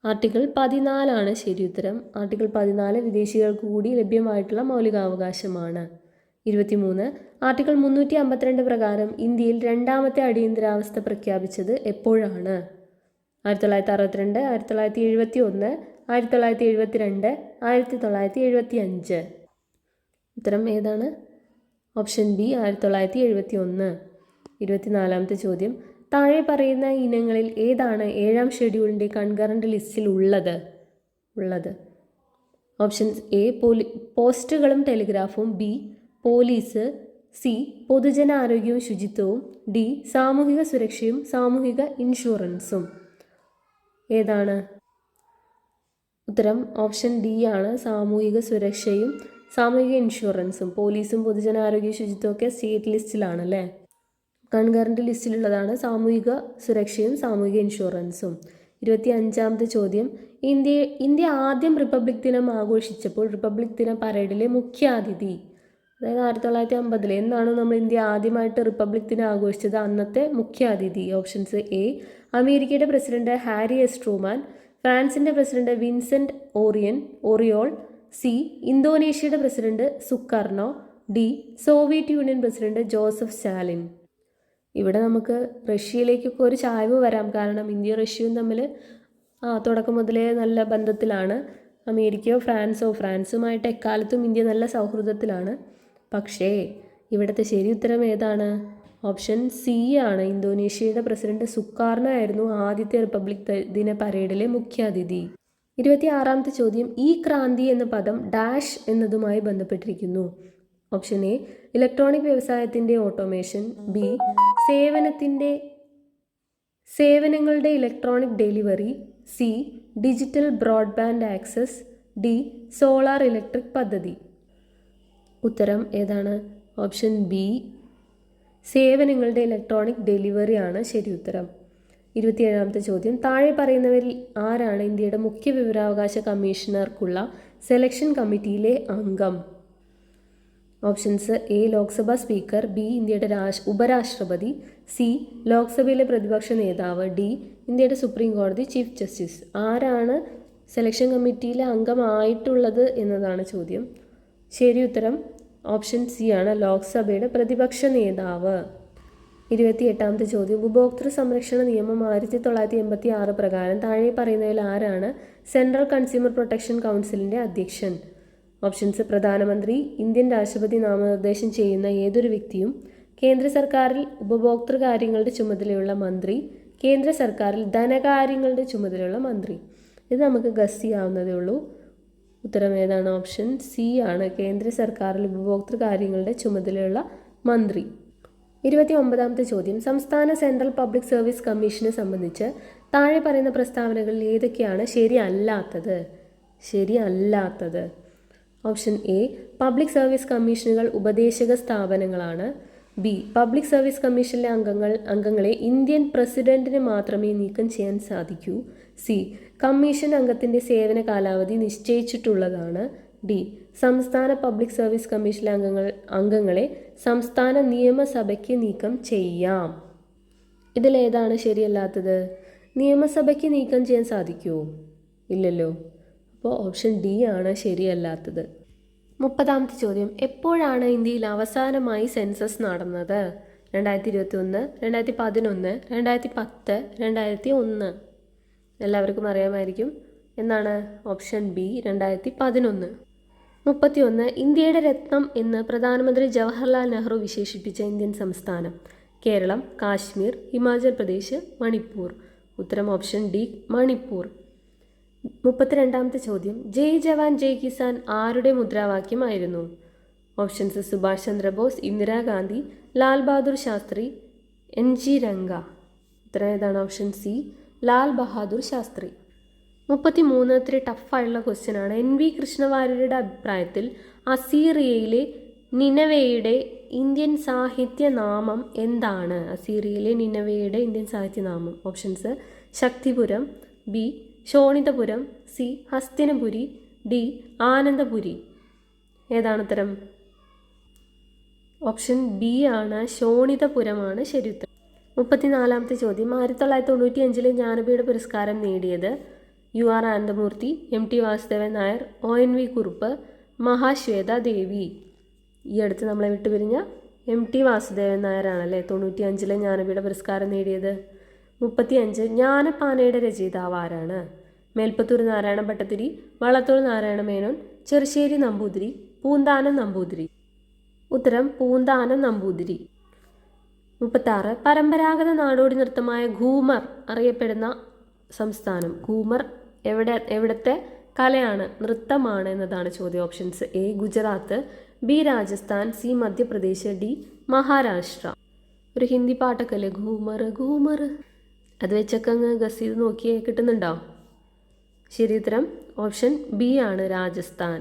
ആർട്ടിക്കിൾ 14 ശരി ഉത്തരം. ആർട്ടിക്കിൾ 14 വിദേശികൾക്ക് കൂടി ലഭ്യമായിട്ടുള്ള മൗലികാവകാശമാണ്. 23. ആർട്ടിക്കിൾ 352 പ്രകാരം ഇന്ത്യയിൽ രണ്ടാമത്തെ അടിയന്തരാവസ്ഥ പ്രഖ്യാപിച്ചത് എപ്പോഴാണ്? 1962, 1971, 1972, 1975. ഉത്തരം ഏതാണ്? Option B 1971. 24ാമത്തെ ചോദ്യം. താഴെ പറയുന്ന ഇനങ്ങളിൽ ഏതാണ് 7ാം ഷെഡ്യൂളിൻ്റെ കൺകറന്റ് ലിസ്റ്റിൽ ഉള്ളത്? ഓപ്ഷൻസ്: എ പോസ്റ്റുകളും ടെലിഗ്രാഫും, ബി പോലീസ്, സി പൊതുജനാരോഗ്യവും ശുചിത്വവും, ഡി സാമൂഹിക സുരക്ഷയും സാമൂഹിക ഇൻഷുറൻസും. ഏതാണ്? ഉത്തരം ഓപ്ഷൻ ഡി ആണ്. സാമൂഹിക സുരക്ഷയും സാമൂഹിക ഇൻഷുറൻസും. പോലീസും പൊതുജനാരോഗ്യ ശുചിത്വവും ഒക്കെ സ്റ്റേറ്റ് ലിസ്റ്റിലാണ് അല്ലേ. കൺകറന്റ് ലിസ്റ്റിലുള്ളതാണ് സാമൂഹിക സുരക്ഷയും സാമൂഹിക ഇൻഷുറൻസും. 25ാമത്തെ ചോദ്യം. ഇന്ത്യ ആദ്യം റിപ്പബ്ലിക് ദിനം ആഘോഷിച്ചപ്പോൾ റിപ്പബ്ലിക് ദിന പരേഡിലെ മുഖ്യാതിഥി, അതായത് 1950 എന്നാണ് നമ്മൾ ഇന്ത്യ ആദ്യമായിട്ട് റിപ്പബ്ലിക് ദിനം ആഘോഷിച്ചത്? അന്നത്തെ മുഖ്യാതിഥി. ഓപ്ഷൻസ്: എ അമേരിക്കയുടെ പ്രസിഡന്റ് ഹാരി എസ് ട്രൂമാൻ, ഫ്രാൻസിന്റെ പ്രസിഡന്റ് വിൻസെന്റ് ഓറിയോൾ, സി ഇന്തോനേഷ്യയുടെ president Sukarno, D Soviet Union president Joseph Stalin. ഇവിടെ നമുക്ക് റഷ്യയിലേക്കൊക്കെ ഒരു ചായ്വ് വരാം. കാരണം ഇന്ത്യയും റഷ്യയും തമ്മിൽ തുടക്കം മുതലേ നല്ല ബന്ധത്തിലാണ്. അമേരിക്കയോ ഫ്രാൻസുമായിട്ട് എക്കാലത്തും ഇന്ത്യ നല്ല സൗഹൃദത്തിലാണ്. പക്ഷേ ഇവിടുത്തെ ശരി ഉത്തരം ഏതാണ്? ഓപ്ഷൻ സി ആണ്. ഇന്തോനേഷ്യയുടെ പ്രസിഡന്റ് സുകാർണോ ആയിരുന്നു ആദ്യത്തെ റിപ്പബ്ലിക് ദിന പരേഡിലെ മുഖ്യാതിഥി. 26ാമത്തെ ചോദ്യം. ഈ ക്രാന്തി എന്ന പദം ഡാഷ് എന്നതുമായി ബന്ധപ്പെട്ടിരിക്കുന്നു. ഓപ്ഷൻ എ ഇലക്ട്രോണിക് വ്യവസായത്തിൻ്റെ ഓട്ടോമേഷൻ, ബി സേവനങ്ങളുടെ electronic delivery, C digital broadband access, D solar electric പദ്ധതി. ഉത്തരം ഏതാണ്? ഓപ്ഷൻ ബി സേവനങ്ങളുടെ ഇലക്ട്രോണിക് ഡെലിവറി ആണ് ശരി ഉത്തരം. 27ാമത്തെ ചോദ്യം. താഴെ പറയുന്നവരിൽ ആരാണ് ഇന്ത്യയുടെ മുഖ്യ വിവരാവകാശ കമ്മീഷണർക്കുള്ള സെലക്ഷൻ കമ്മിറ്റിയിലെ അംഗം? Options: A Lok Sabha speaker, B ഇന്ത്യയുടെ ഉപരാഷ്ട്രപതി, സി ലോക്സഭയിലെ പ്രതിപക്ഷ നേതാവ്, ഡി ഇന്ത്യയുടെ സുപ്രീം കോടതി ചീഫ് ജസ്റ്റിസ്. ആരാണ് സെലക്ഷൻ കമ്മിറ്റിയിലെ അംഗമായിട്ടുള്ളത് എന്നതാണ് ചോദ്യം. ശരി ഉത്തരം ഓപ്ഷൻ സി ആണ്. ലോക്സഭയുടെ പ്രതിപക്ഷ നേതാവ്. 28ാമത്തെ ചോദ്യം. ഉപഭോക്തൃ സംരക്ഷണ നിയമം 1986 പ്രകാരം താഴെ പറയുന്നതിൽ ആരാണ് സെൻട്രൽ കൺസ്യൂമർ പ്രൊട്ടക്ഷൻ കൗൺസിലിൻ്റെ അധ്യക്ഷൻ? ഓപ്ഷൻസ്: പ്രധാനമന്ത്രി, ഇന്ത്യൻ രാഷ്ട്രപതി നാമനിർദ്ദേശം ചെയ്യുന്ന ഏതൊരു വ്യക്തിയും, കേന്ദ്ര സർക്കാരിൽ ഉപഭോക്തൃ കാര്യങ്ങളുടെ ചുമതലയുള്ള മന്ത്രി, കേന്ദ്ര സർക്കാരിൽ ധനകാര്യങ്ങളുടെ ചുമതലയുള്ള മന്ത്രി. ഇത് നമുക്ക് ഗസ് ചെയ്യാവുന്നതേ ഉള്ളൂ. ഉത്തരം ഏതാണ്? ഓപ്ഷൻ സി ആണ്. കേന്ദ്ര സർക്കാരിൽ ഉപഭോക്തൃ കാര്യങ്ങളുടെ ചുമതലയുള്ള മന്ത്രി. 29ാമത്തെ ചോദ്യം. സംസ്ഥാന സെൻട്രൽ പബ്ലിക് സർവീസ് കമ്മീഷനെ സംബന്ധിച്ച് താഴെ പറയുന്ന പ്രസ്താവനകളിൽ ഏതൊക്കെയാണ് ശരിയല്ലാത്തത്? ഓപ്ഷൻ എ പബ്ലിക് സർവീസ് കമ്മീഷനുകൾ ഉപദേശക സ്ഥാപനങ്ങളാണ്, ബി പബ്ലിക് സർവീസ് കമ്മീഷനിലെ അംഗങ്ങളെ ഇന്ത്യൻ പ്രസിഡന്റിന് മാത്രമേ നീക്കം ചെയ്യാൻ സാധിക്കൂ, സി കമ്മീഷൻ അംഗത്തിൻ്റെ സേവന കാലാവധി നിശ്ചയിച്ചിട്ടുള്ളതാണ്, ഡി സംസ്ഥാന പബ്ലിക് സർവീസ് കമ്മീഷനിലെ അംഗങ്ങളെ സംസ്ഥാന നിയമസഭയ്ക്ക് നീക്കം ചെയ്യാം. ഇതിലേതാണ് ശരിയല്ലാത്തത്? നിയമസഭയ്ക്ക് നീക്കം ചെയ്യാൻ സാധിക്കുമോ? ഇല്ലല്ലോ. അപ്പോൾ ഓപ്ഷൻ ഡി ആണ് ശരിയല്ലാത്തത്. 30ാമത്തെ ചോദ്യം. എപ്പോഴാണ് ഇന്ത്യയിൽ അവസാനമായി സെൻസസ് നടന്നത്? 2021, 2011, 2010, 2001. എല്ലാവർക്കും അറിയാമായിരിക്കും. എന്നാണ്? Option B 2011. 31 ഇന്ത്യയുടെ രത്നം എന്ന് പ്രധാനമന്ത്രി ജവഹർലാൽ നെഹ്റു വിശേഷിപ്പിച്ച ഇന്ത്യൻ സംസ്ഥാനം. കേരളം, കാശ്മീർ, ഹിമാചൽ പ്രദേശ്, മണിപ്പൂർ. ഉത്തരം ഓപ്ഷൻ ഡി, മണിപ്പൂർ. 32ാമത്തെ ചോദ്യം, ജയ് ജവാൻ ജയ് കിസാൻ ആരുടെ മുദ്രാവാക്യമായിരുന്നു? Options Subhash Chandra Bose, Indira Gandhi, Lal Bahadur Shastri, NG Ranga. ഉത്തരം ഏതാണ്? Option C, Lal Bahadur Shastri. 33 ഇത്തിരി ടഫായിട്ടുള്ള ക്വസ്റ്റ്യൻ ആണ്. NV കൃഷ്ണവാര്യരുടെ അഭിപ്രായത്തിൽ അസീറിയയിലെ നിനവയുടെ ഇന്ത്യൻ സാഹിത്യനാമം എന്താണ്? അസീറിയയിലെ നിനവയുടെ ഇന്ത്യൻ സാഹിത്യനാമം. Options Shaktipuram, B Shonitapuram, C Hastinapuri, D Anandapuri. ഏതാണ് ഉത്തരം? ഓപ്ഷൻ ബി ആണ്, ശോണിതപുരമാണ് ശരി ഉത്തരം. 34ാമത്തെ ചോദ്യം, 1995 ജ്ഞാനപീഠ പുരസ്കാരം നേടിയത് UR Anandamurthy, MT Vasudevan Nair, ONV Kurup, Mahasweta ദേവി. ഈ അടുത്ത് നമ്മളെ വിട്ടുപിരിഞ്ഞ MT വാസുദേവൻ നായരാണല്ലേ 95 ജ്ഞാനപീഠ പുരസ്കാരം നേടിയത്. 35 ജ്ഞാനപ്പാനയുടെ രചയിതാവ് ആരാണ്? മേൽപ്പത്തൂർ നാരായണ ഭട്ടതിരി, വള്ളത്തോൾ നാരായണ മേനോൻ, ചെറുശ്ശേരി നമ്പൂതിരി, പൂന്താനം നമ്പൂതിരി. ഉത്തരം പൂന്താനം നമ്പൂതിരി. 36 പരമ്പരാഗത നാടോടി നൃത്തമായ ഘൂമർ അറിയപ്പെടുന്ന സംസ്ഥാനം. ഘൂമർ എവിടത്തെ കലയാണ്, നൃത്തമാണ് എന്നതാണ് ചോദ്യം. Options A Gujarat, B Rajasthan, C Madhya Pradesh, D Maharashtra. ഒരു ഹിന്ദി പാട്ടൊക്കെ അല്ലേ ഘൂമർ ഘൂമർ, അത് വെച്ചൊക്കെ അങ്ങ് ഗസ് ചെയ്ത് നോക്കിയേ കിട്ടുന്നുണ്ടോ? ശരി ഉത്തരം ഓപ്ഷൻ ബി ആണ്, രാജസ്ഥാൻ.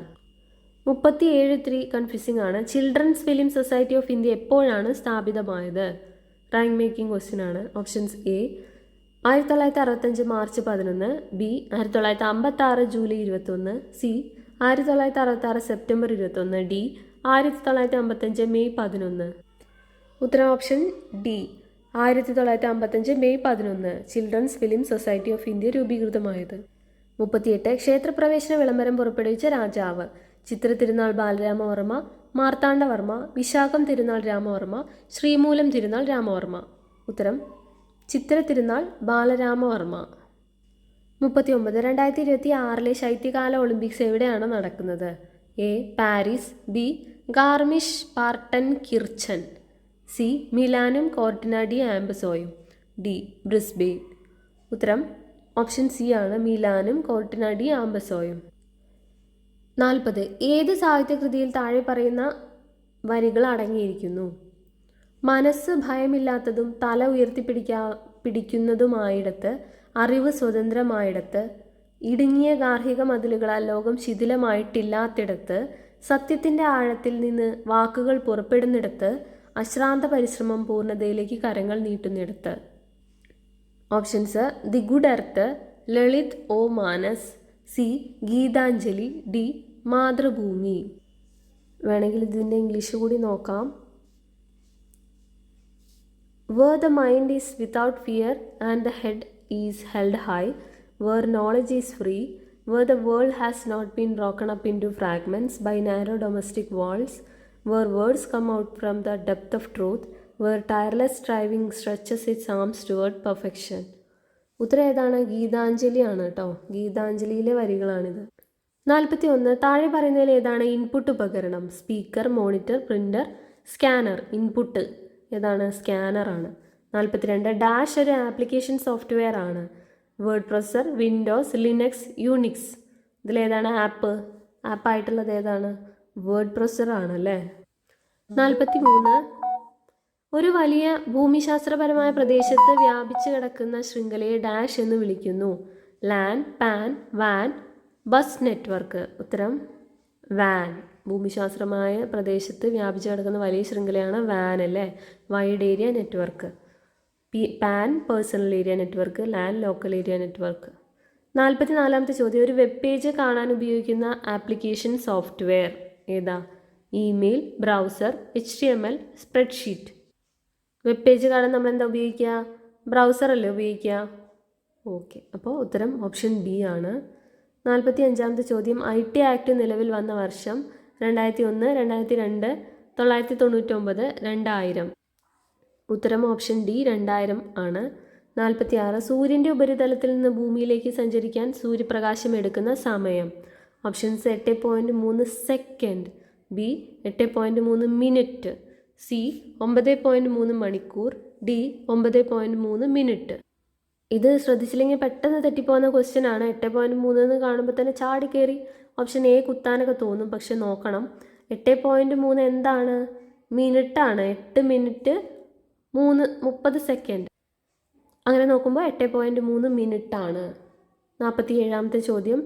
37 ഇത്തിരി കൺഫ്യൂസിംഗ് ആണ്. Children's Film Society of India എപ്പോഴാണ് സ്ഥാപിതമായത്? റാങ്ക് മേക്കിംഗ് ക്വസ്റ്റ്യൻ ആണ്. Options A 1965 March 11, B 1956 July 21, C 1966 September 21, D 1955 May 11. ഉത്തരം option D 1955 May 11 Children's Film Society of India രൂപീകൃതമായത്. 38 ക്ഷേത്രപ്രവേശന വിളംബരം പുറപ്പെടുവിച്ച രാജാവ്. ചിത്ര തിരുനാൾ ബാലരാമവർമ്മ, മാർത്താണ്ഡവർമ്മ, വിശാഖം തിരുനാൾ രാമവർമ്മ, ശ്രീമൂലം തിരുനാൾ രാമവർമ്മ. ഉത്തരം ചിത്ര തിരുനാൾ ബാലരാമവർമ്മ. 39 2026 ശൈത്യകാല ഒളിമ്പിക്സ് എവിടെയാണ് നടക്കുന്നത്? A Paris, B Garmisch Partenkirchen, C മിലാനും കോർട്ടിന ഡി ആംബസോയും, ഡി ബ്രിസ്ബെയിൻ. ഉത്തരം ഓപ്ഷൻ സി ആണ്, മിലാനും കോർട്ടിന ഡി ആംബസോയും. 40 ഏത് സാഹിത്യകൃതിയിൽ താഴെ പറയുന്ന വരികൾ അടങ്ങിയിരിക്കുന്നു? മനസ്സ് ഭയമില്ലാത്തതും തല പിടിക്കുന്നതുമായിടത്ത്, അറിവ് സ്വതന്ത്രമായിടത്ത്, ഇടുങ്ങിയ ഗാർഹിക മതിലുകളാൽ ലോകം ശിഥിലമായിട്ടില്ലാത്തിടത്ത്, സത്യത്തിൻ്റെ ആഴത്തിൽ നിന്ന് വാക്കുകൾ പുറപ്പെടുന്നിടത്ത്, അശ്രാന്ത പരിശ്രമം പൂർണ്ണതയിലേക്ക് കരങ്ങൾ നീട്ടുന്നിടത്ത്. ഓപ്ഷൻസ് ദി ഗുഡ് എർത്ത്, ലളിത് ഓ മാനസ്, സി ഗീതാഞ്ജലി, ഡി മാതൃഭൂമി. വേണമെങ്കിൽ ഇതിൻ്റെ ഇംഗ്ലീഷ് കൂടി നോക്കാം. Where the mind is without fear and the head is held high, where knowledge is free, where the world has not been broken up into fragments by narrow domestic walls, where words come out from the depth of truth, where tireless striving stretches its arms toward perfection. ഉത്തരം ഏതാണ്? ഗീതാഞ്ജലിയാണ് കേട്ടോ. ഗീതാഞ്ജലിയിലെ വരികളാണിത്. 41 താഴെ പറയുന്നതിൽ ഏതാണ് input ഉപകരണം? Speaker, monitor, printer, scanner. Input ഏതാണ്? സ്കാനറാണ്. 42 dash ഒരു ആപ്ലിക്കേഷൻ സോഫ്റ്റ്വെയർ ആണ്. Word processor, Windows, Linux, Unix. ഇതിലേതാണ് ആപ്പായിട്ടുള്ളത്? ഏതാണ്? വേർഡ് പ്രോസസർ ആണ് അല്ലേ. 43 ഒരു വലിയ ഭൂമിശാസ്ത്രപരമായ പ്രദേശത്ത് വ്യാപിച്ചു കിടക്കുന്ന ശൃംഖലയെ ഡാഷ് എന്ന് വിളിക്കുന്നു? LAN, pan, van, bus network. ഉത്തരം വാൻ. ഭൂമിശാസ്ത്രമായ പ്രദേശത്ത് വ്യാപിച്ചു കിടക്കുന്ന വലിയ ശൃംഖലയാണ് വാൻ അല്ലേ. Wide area network. Pan personal area network, LAN local area network. 44ാമത്തെ ചോദ്യം, ഒരു വെബ് പേജ് കാണാൻ ഉപയോഗിക്കുന്ന ആപ്ലിക്കേഷൻ സോഫ്റ്റ്വെയർ ഏതാ? Email, browser, HTML, spreadsheet. Web page കാണാൻ നമ്മൾ എന്താ ഉപയോഗിക്കുക? ബ്രൗസർ അല്ലേ ഉപയോഗിക്കുക? ഓക്കെ, അപ്പോൾ ഉത്തരം ഓപ്ഷൻ ബി ആണ്. 45ാമത്തെ ചോദ്യം, IT ആക്ട് നിലവിൽ വന്ന വർഷം? 2001, 2002, 1999, 2000. ഉത്തരം ഓപ്ഷൻ ഡി 2000 ആണ്. 46 സൂര്യൻ്റെ ഉപരിതലത്തിൽ നിന്ന് ഭൂമിയിലേക്ക് സഞ്ചരിക്കാൻ സൂര്യപ്രകാശം എടുക്കുന്ന സമയം? Options 8.3 second, B 8.3 minute, C 9.3 മണിക്കൂർ, ഡി 9.3 മിനിറ്റ്. ഇത് ശ്രദ്ധിച്ചില്ലെങ്കിൽ പെട്ടെന്ന് തെറ്റിപ്പോകുന്ന ക്വസ്റ്റ്യൻ ആണ്. 8.3 എന്ന് കാണുമ്പോൾ തന്നെ ചാടിക്കയറി ഓപ്ഷൻ എ കുത്താനൊക്കെ തോന്നും. പക്ഷെ നോക്കണം, 8.3 എന്താണ്? മിനിറ്റാണ്. 8 മിനിറ്റ് 30 സെക്കൻഡ്. അങ്ങനെ നോക്കുമ്പോൾ 8.3 മിനിറ്റാണ്. 47ാമത്തെ ചോദ്യം,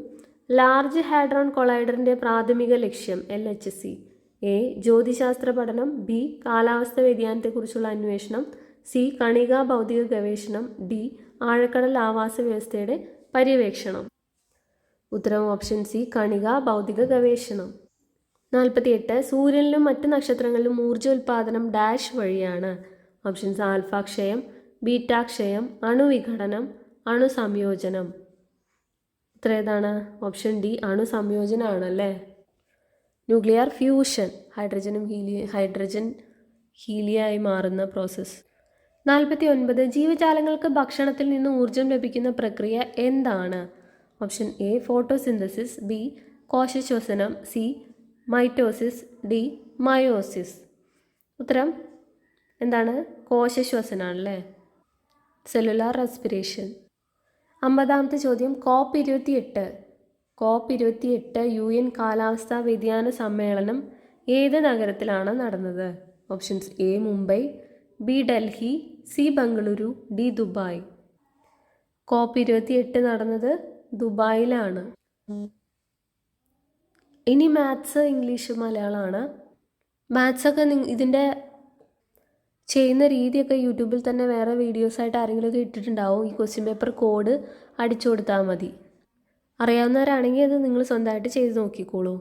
ലാർജ് ഹാഡ്രോൺ കൊളൈഡറിൻ്റെ പ്രാഥമിക ലക്ഷ്യം LHC: എ ജ്യോതിശാസ്ത്ര പഠനം, ബി കാലാവസ്ഥ വ്യതിയാനത്തെക്കുറിച്ചുള്ള അന്വേഷണം, സി കണികാ ഭൗതിക ഗവേഷണം, ഡി ആഴക്കടൽ ആവാസ വ്യവസ്ഥയുടെ പര്യവേക്ഷണം. ഉത്തരം ഓപ്ഷൻ സി കണികാ ഭൗതിക ഗവേഷണം. 48 സൂര്യനിലും മറ്റ് നക്ഷത്രങ്ങളിലും ഊർജ്ജോൽപാദനം ഡാഷ് വഴിയാണ്. ഓപ്ഷൻസ് ആൽഫ ക്ഷയം, ബീറ്റ ക്ഷയം, അണുവിഘടനം, അണുസംയോജനം. ഉത്തരം ഏതാണ്? ഓപ്ഷൻ ഡി അണുസംയോജനമാണ് അല്ലേ. ന്യൂക്ലിയർ ഫ്യൂഷൻ, ഹൈഡ്രജൻ ഹീലിയായി മാറുന്ന പ്രോസസ്സ്. 49 ജീവജാലങ്ങൾക്ക് ഭക്ഷണത്തിൽ നിന്ന് ഊർജം ലഭിക്കുന്ന പ്രക്രിയ എന്താണ്? ഓപ്ഷൻ എ ഫോട്ടോസിന്തസിസ്, ബി കോശശ്വസനം, സി മൈറ്റോസിസ്, ഡി മയോസിസ്. ഉത്തരം എന്താണ്? കോശശ്വസനാണല്ലേ, സെല്ലുലാർ റെസ്പിറേഷൻ. 50ാമത്തെ ചോദ്യം, COP28 UN കാലാവസ്ഥാ വ്യതിയാന സമ്മേളനം ഏത് നഗരത്തിലാണ് നടന്നത്? Options A Mumbai, B Delhi, C Bengaluru, D Dubai. COP28 നടന്നത് ദുബായിലാണ്. ഇനി മാത്സ്, ഇംഗ്ലീഷ്, മലയാളമാണ്. മാത്സൊക്കെ ഇതിൻ്റെ ചെയ്യുന്ന രീതിയൊക്കെ യൂട്യൂബിൽ തന്നെ വേറെ വീഡിയോസായിട്ട് ആരെങ്കിലുമൊക്കെ ഇട്ടിട്ടുണ്ടാവും. ഈ ക്വസ്റ്റ്യൻ പേപ്പർ കോഡ് അടിച്ചു കൊടുത്താൽ മതി. അറിയാവുന്നവരാണെങ്കിൽ അത് നിങ്ങൾ സ്വന്തമായിട്ട് ചെയ്ത് നോക്കിക്കോളൂ.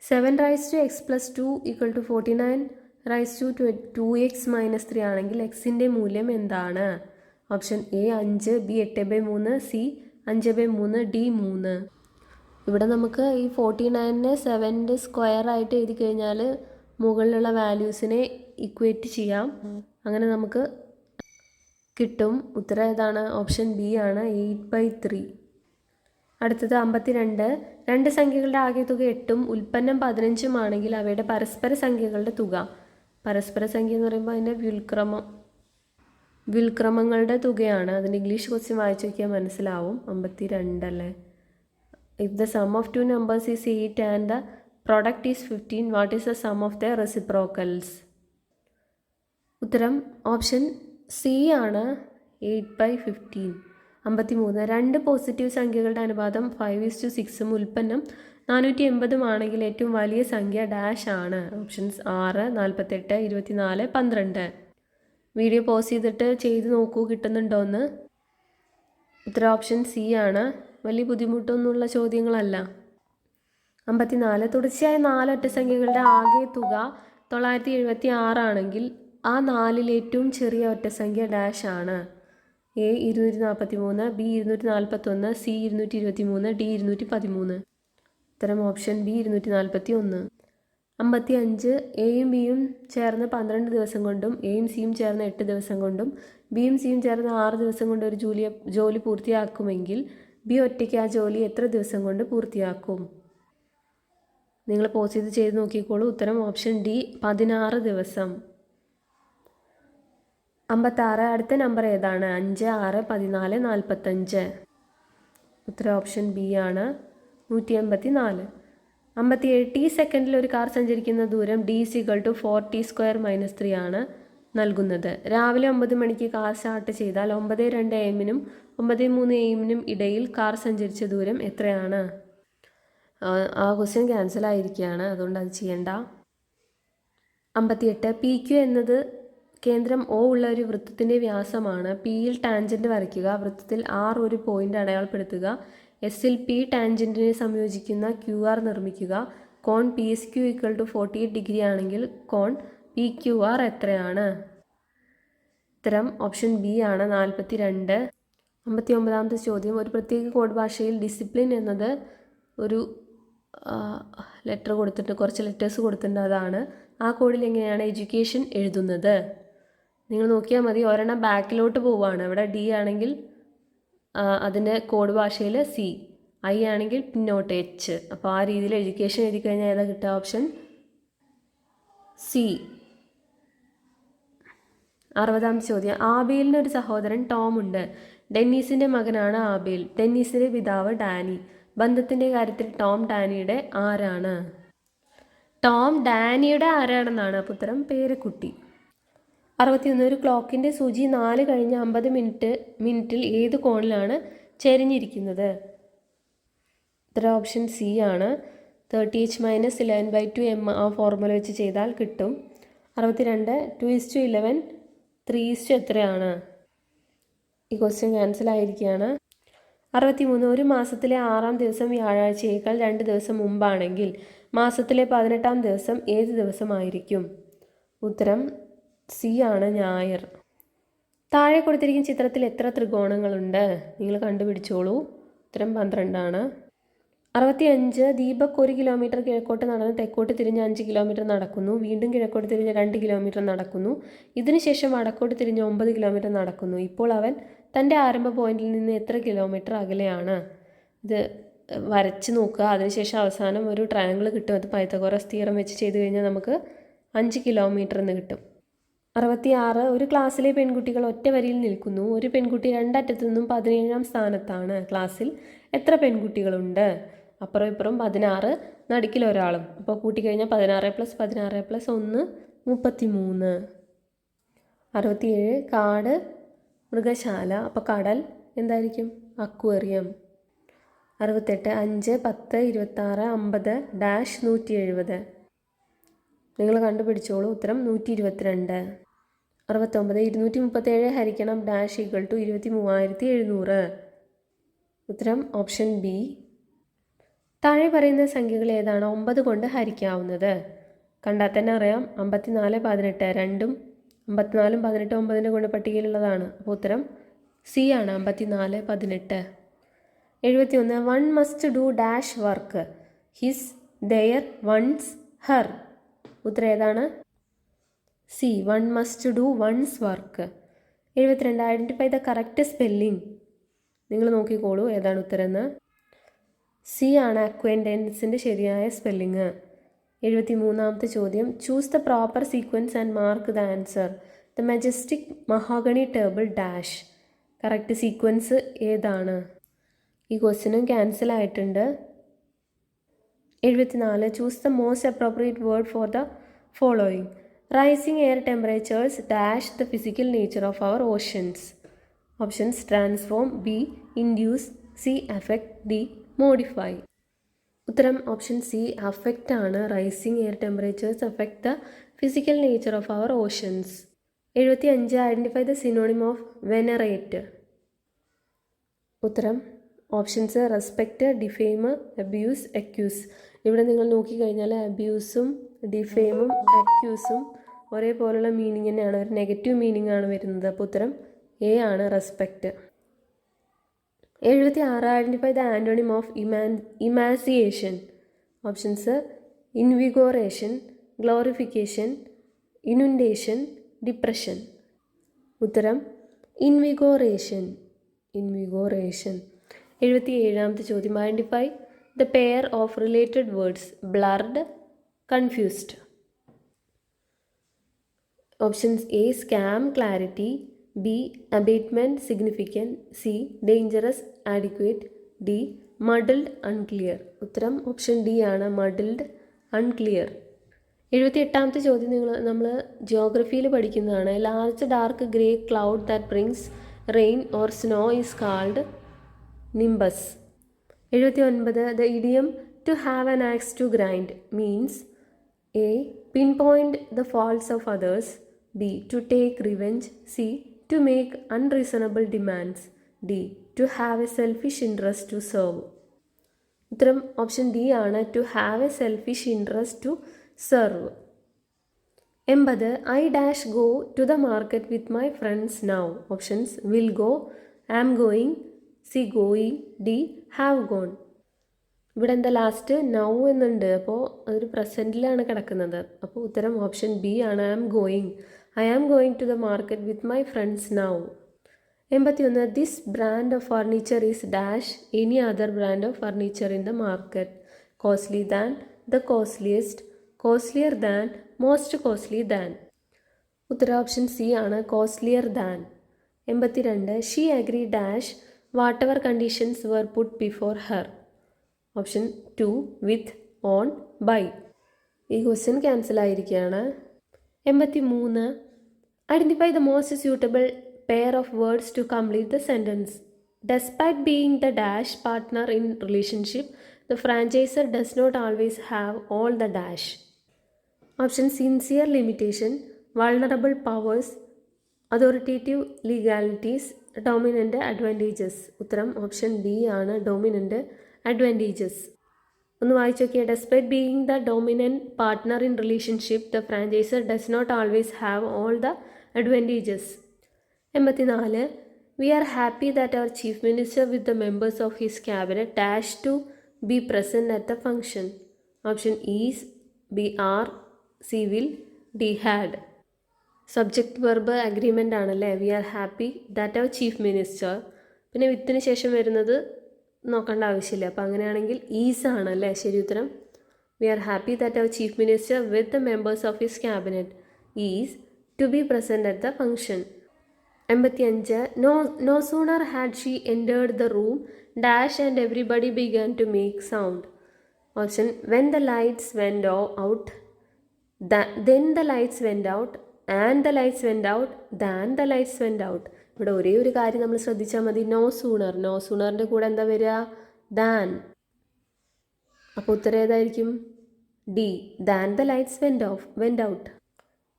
7 raise to x + 2 = 49 raise to 2x - 3 ആണെങ്കിൽ എക്സിൻ്റെ മൂല്യം എന്താണ്? Option A 5, B 8/3, C 5/3, D 3. ഇവിടെ നമുക്ക് ഈ 49നെ 7ൻ്റെ സ്ക്വയർ ആയിട്ട് എഴുതി കഴിഞ്ഞാൽ മുകളിലുള്ള വാല്യൂസിനെ ഇക്വേറ്റ് ചെയ്യാം. അങ്ങനെ നമുക്ക് കിട്ടും. ഉത്തരം ഏതാണ്? ഓപ്ഷൻ ബി ആണ്, 8/3. അടുത്തത് 52 രണ്ട് സംഖ്യകളുടെ ആകെ തുക 8ഉം ഉൽപ്പന്നം 15ഉം ആണെങ്കിൽ അവയുടെ പരസ്പര സംഖ്യകളുടെ തുക. പരസ്പര സംഖ്യ എന്ന് പറയുമ്പോൾ അതിൻ്റെ വ്യുൽക്രമങ്ങളുടെ തുകയാണ്. അതിൻ്റെ ഇംഗ്ലീഷ് ക്വസ്റ്റ്യൻ വായിച്ചു നോക്കിയാൽ മനസ്സിലാവും. 52 അല്ലേ. If the sum of two numbers is 8 and the product is 15, what is the sum of their reciprocals? ഉത്തരം ഓപ്ഷൻ സി ആണ്, 8/15. 53 രണ്ട് പോസിറ്റീവ് സംഖ്യകളുടെ അനുപാതം 5:6ഉം ഉൽപ്പന്നം 480ഉം ആണെങ്കിൽ ഏറ്റവും വലിയ സംഖ്യ ഡാഷ് ആണ്. ഓപ്ഷൻസ് 6, 48, 24, 12. വീഡിയോ പോസ് ചെയ്തിട്ട് ചെയ്ത് നോക്കൂ കിട്ടുന്നുണ്ടോയെന്ന്. ഉത്തരം ഓപ്ഷൻ സി ആണ്. വലിയ ബുദ്ധിമുട്ടൊന്നുമുള്ള ചോദ്യങ്ങളല്ല. 54 തുടർച്ചയായ 4 ഒറ്റസംഖ്യകളുടെ ആകെ തുക 976 ആണെങ്കിൽ ആ 4ൽ ഏറ്റവും ചെറിയ ഒറ്റസംഖ്യ ഡാഷ് ആണ്. A 243, B 241, C 223, D 213. ഉത്തരം ഓപ്ഷൻ ബി 241. 55 എയും ബിയും ചേർന്ന് 12 ദിവസം കൊണ്ടും എയും സിയും ചേർന്ന് 8 ദിവസം കൊണ്ടും ബിയും സിയും ചേർന്ന് 6 ദിവസം കൊണ്ട് ഒരു ജോലി പൂർത്തിയാക്കുമെങ്കിൽ ബി ഒറ്റയ്ക്ക് ആ ജോലി എത്ര ദിവസം കൊണ്ട് പൂർത്തിയാക്കും? നിങ്ങൾ പോസ് ചെയ്ത് നോക്കിക്കോളൂ. ഉത്തരം ഓപ്ഷൻ ഡി 16 ദിവസം. 56 അടുത്ത നമ്പർ ഏതാണ്? 5, 6, 14, 45. ഉത്തരം ഓപ്ഷൻ ബി ആണ്, 184. 57 ടി സെക്കൻഡിൽ ഒരു കാർ സഞ്ചരിക്കുന്ന ദൂരം d = 4t² - 3 ആണ് നൽകുന്നത്. രാവിലെ 9 മണിക്ക് കാർ സ്റ്റാർട്ട് ചെയ്താൽ 9:02 AM-നും 9:03 AM-നും ഇടയിൽ കാർ സഞ്ചരിച്ച ദൂരം എത്രയാണ്? ആ ക്വസ്റ്റ്യൻ ക്യാൻസൽ ആയിരിക്കുകയാണ്, അതുകൊണ്ട് അത് ചെയ്യണ്ട. 58 PQ എന്നത് കേന്ദ്രം O ഉള്ള ഒരു വൃത്തത്തിൻ്റെ വ്യാസമാണ്. പിയിൽ ടാൻജൻറ്റ് വരയ്ക്കുക. വൃത്തത്തിൽ R ഒരു പോയിന്റ് അടയാളപ്പെടുത്തുക. എസിൽ P ടാൻജൻറ്റിനെ സംയോജിക്കുന്ന QR നിർമ്മിക്കുക. കോൺ PSQ = 48 ഡിഗ്രി ആണെങ്കിൽ കോൺ PQR എത്രയാണ്? ഉത്തരം ഓപ്ഷൻ ബി ആണ്, 42. 59ാമത്തെ ചോദ്യം, ഒരു പ്രത്യേക കോഡ് ഭാഷയിൽ ഡിസിപ്ലിൻ എന്നത് ഒരു ലെറ്റർ കൊടുത്തിട്ട് കുറച്ച് ലെറ്റേഴ്സ് കൊടുത്തിട്ടുണ്ട്. അതാണ് ആ കോഡിൽ എങ്ങനെയാണ് എഡ്യൂക്കേഷൻ എഴുതുന്നത്? നിങ്ങൾ നോക്കിയാൽ മതി. ഒരെണ്ണം ബാക്കിലോട്ട് പോവുകയാണ്. ഇവിടെ ഡി ആണെങ്കിൽ അതിൻ്റെ കോഡ് ഭാഷയിൽ സി, ഐ ആണെങ്കിൽ പിന്നോട്ട് എച്ച്. അപ്പോൾ ആ രീതിയിൽ എഡ്യൂക്കേഷൻ എഴുതി കഴിഞ്ഞാൽ ഏതാ കിട്ടുക? Option C. 60ാമത്തെ ചോദ്യം. ആബേലിന് ഒരു സഹോദരൻ ടോം ഉണ്ട്. ഡെന്നീസിന്റെ മകനാണ് ആബേൽ. ഡെന്നീസിന്റെ പിതാവ് ഡാനി. ബന്ധത്തിന്റെ കാര്യത്തിൽ ടോം ഡാനിയുടെ ആരാണ്? ടോം ഡാനിയുടെ ആരാണെന്നാണ്. അപ്പോൾ ഉത്തരം പേരക്കുട്ടി. 61. ഒരു ക്ലോക്കിന്റെ സൂചി 4:50 മിനിറ്റിൽ ഏത് കോണിലാണ് ചെരിഞ്ഞിരിക്കുന്നത്? ഉത്തരം ഓപ്ഷൻ സി ആണ്. 30h - 11/2 m ആ ഫോർമുല വെച്ച് ചെയ്താൽ കിട്ടും. 62. 2:11 3 എത്രയാണ്? ഈ ക്വസ്റ്റ്യൻ ക്യാൻസൽ ആയിരിക്കുകയാണ്. 63. ഒരു മാസത്തിലെ 6ാം ദിവസം വ്യാഴാഴ്ചയേക്കാൾ 2 ദിവസം മുമ്പാണെങ്കിൽ മാസത്തിലെ 18ാം ദിവസം ഏത് ദിവസമായിരിക്കും? ഉത്തരം സി ആണ്, ഞായർ. താഴെ കൊടുത്തിരിക്കുന്ന ചിത്രത്തിൽ എത്ര ത്രികോണങ്ങളുണ്ട്? നിങ്ങൾ കണ്ടുപിടിച്ചോളൂ. ഉത്തരം 12 ആണ്. 65. ദീപക് 1 കിലോമീറ്റർ കിഴക്കോട്ട് നടന്ന് തെക്കോട്ട് തിരിഞ്ഞ് 5 കിലോമീറ്റർ നടക്കുന്നു. വീണ്ടും കിഴക്കോട്ട് തിരിഞ്ഞ് 2 കിലോമീറ്റർ നടക്കുന്നു. ഇതിനുശേഷം വടക്കോട്ട് തിരിഞ്ഞ് 9 കിലോമീറ്റർ നടക്കുന്നു. ഇപ്പോൾ അവൻ തൻ്റെ ആരംഭ പോയിന്റിൽ നിന്ന് എത്ര കിലോമീറ്റർ അകലെയാണ്? ഇത് വരച്ച് നോക്കുക. അതിനുശേഷം അവസാനം ഒരു ട്രയാങ്കിൾ കിട്ടും. അത് പൈത്തഗോറസ് തിയറം വെച്ച് ചെയ്ത് കഴിഞ്ഞാൽ നമുക്ക് 5 കിലോമീറ്റർ എന്ന് കിട്ടും. 66. ഒരു ക്ലാസ്സിലെ പെൺകുട്ടികൾ ഒറ്റ വരിയിൽ നിൽക്കുന്നു. ഒരു പെൺകുട്ടി രണ്ടറ്റത്തു നിന്നും 17ാം സ്ഥാനത്താണ്. ക്ലാസ്സിൽ എത്ര പെൺകുട്ടികളുണ്ട്? അപ്പുറം ഇപ്പുറം 16, നടുക്കിൽ ഒരാളും. അപ്പോൾ കൂട്ടിക്കഴിഞ്ഞാൽ 16 + 16 + 1 33. 67. കാട് മൃഗശാല. അപ്പോൾ കടൽ എന്തായിരിക്കും? അക്വേറിയം. 68. 5, 10, 26, 50 -170. നിങ്ങൾ കണ്ടുപിടിച്ചോളൂ. ഉത്തരം 122. 69. 237 ഹരിക്കണം ഡാഷ് = 23,700. ഉത്തരം ഓപ്ഷൻ ബി. താഴെ പറയുന്ന സംഖ്യകൾ ഏതാണ് 9 കൊണ്ട് ഹരിക്കാവുന്നത്? കണ്ടാൽ തന്നെ അറിയാം. 54, 18. രണ്ടും 54ഉം 18 9ൻ്റെ കൊണ്ട് പട്ടികയിലുള്ളതാണ്. അപ്പോൾ ഉത്തരം സി ആണ്, 54, 18. 71. One must do dash work. His, their, one's, her. ഉത്തരം ഏതാണ്? C, one must do one's work. 72. Identify the correct spelling. നിങ്ങൾ നോക്കിക്കോളൂ ഏതാണ് ഉത്തരം എന്ന്. സി ആണ്, അക്വൈൻറ്റൻസിൻ്റെ ശരിയായ സ്പെല്ലിങ്. 73ാമത്തെ ചോദ്യം. Choose the proper sequence and mark the answer. The majestic mahogany table dash. Correct sequence ഏതാണ്? ഈ ക്വസ്റ്റ്യനും ക്യാൻസൽ ആയിട്ടുണ്ട്. 74. Choose the most appropriate word for the following. Rising air temperatures dash the physical nature of our oceans. Options: transform, B induce, C affect, D modify. ഉത്തരം option C affect ആണ്. Rising air temperatures affect the physical nature of our oceans. 75. Identify the synonym of venerate. ഉത്തരം options: respect, defame, abuse, accuse. ഇവിടെ നിങ്ങൾ നോക്കിക്കഴിഞ്ഞാൽ അബ്യൂസും ഡിഫെയിമും അക്യൂസും ഒരേപോലുള്ള meaning തന്നെയാണ്. ഒരു negative meaning ആണ് വരുന്നത്. അപ്പോൾ ഉത്തരം എ ആണ്, respect. 76. Identify the antonym of emaciation. Options: invigoration, glorification, inundation, depression. ഉത്തരം ഇൻവിഗോറേഷൻ. ഇൻവിഗോറേഷൻ. 77ാമത്തെ ചോദ്യം. Identify the pair of related words. Blurred, confused. Options: A scam, clarity, B abatement, significant, C dangerous, adequate, D muddled, unclear. ഉത്തരം option D ആണ്, muddled, unclear. 78ാമത്തെ ചോദ്യം നമ്മൾ ജിയോഗ്രഫിയിൽ പഠിക്കുന്നതാണ്. Large dark grey cloud that brings rain or snow is called nimbus. 79. The idiom to have an axe to grind means A pinpoint the faults of others, B to take revenge, C to make unreasonable demands, D to have a selfish interest to serve. ഉത്തരം option D ആണ്, to have a selfish interest to serve. 80. I dash go to the market with my friends now. Options: will go, am going, C going, D have gone. ഇവിടെ എന്താ last now എന്നുണ്ട്. അപ്പോൾ അതൊരു പ്രസൻറ്റിലാണ് കിടക്കുന്നത്. അപ്പോൾ ഉത്തരം option B ആണ്, am going. I am going to the market with my friends now. 81. This brand of furniture is dash any other brand of furniture in the market. Costly than, the costliest, costlier than, most costly than. ഉത്തരം option C ആണ്, costlier than. 82. She agree dash whatever conditions were put before her. Option 2 with, on, by. ഈ question cancel ആയിരിക്കുകയാണ്. 83. Identify the most suitable pair of words to complete the sentence. Despite being the dash partner in relationship, the franchisor does not always have all the dash. Option sincere limitation, vulnerable powers, authoritative legalities, dominant advantages. ഉത്തരം option D ആണ്, dominant advantages. ഒന്ന് വായിച്ചു നോക്കിയേ. Despite being the dominant partner in relationship, the franchisor does not always have all the advantages. 84. We are happy that our chief minister with the members of his cabinet dash to be present at the function. Option is, B are, C will, D had. Subject verb agreement ആണല്ലേ. We are happy that our chief minister. പിന്നെ വിത്തിന് ശേഷം വരുന്നത് നോക്കേണ്ട ആവശ്യമില്ല. അപ്പോൾ അങ്ങനെയാണെങ്കിൽ is ആണല്ലേ ശരി ഉത്തരം. We are happy that our chief minister with the members of his cabinet is to be present at the function. 85. No sooner had she entered the room dash and everybody began to make sound. Option when the lights went out, then the lights went out, and the lights went out, than the lights went out. ഇവിടെ ഒരേ ഒരു കാര്യം നമ്മൾ ശ്രദ്ധിച്ചാൽ മതി. No sooner, no സൂണറിൻ്റെ കൂടെ എന്താ വരിക? ദാൻ. അപ്പോൾ ഉത്തരം ഏതായിരിക്കും? D, than the lights went out.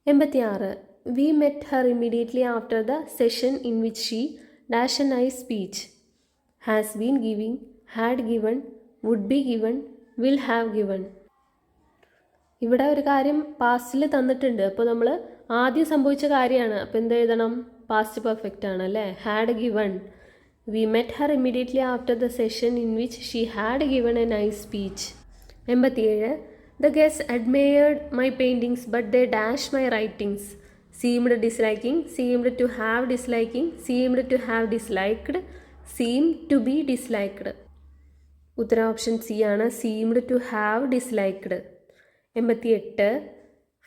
86. We met her immediately after the session in which she dash a nice speech. Has been giving, had given, would be given, will have given. ഇവിടെ ഒരു കാര്യം പാസ്റ്റിൽ തന്നിട്ടുണ്ട്. അപ്പോൾ നമ്മൾ ആദ്യം സംഭവിച്ച കാര്യമാണ്. അപ്പോൾ എന്ത് എഴുതണം? പാസ്റ്റ് പെർഫെക്റ്റ് ആണ് അല്ലേ. Had given. We met her immediately after the session in which she had given a nice speech. 87. The guest admired my paintings but they dash my writings. Seemed disliking, seemed to have disliking, seemed to have disliked, seem to be disliked. ഉത്തരം option C ആണ്, seemed to have disliked. 88.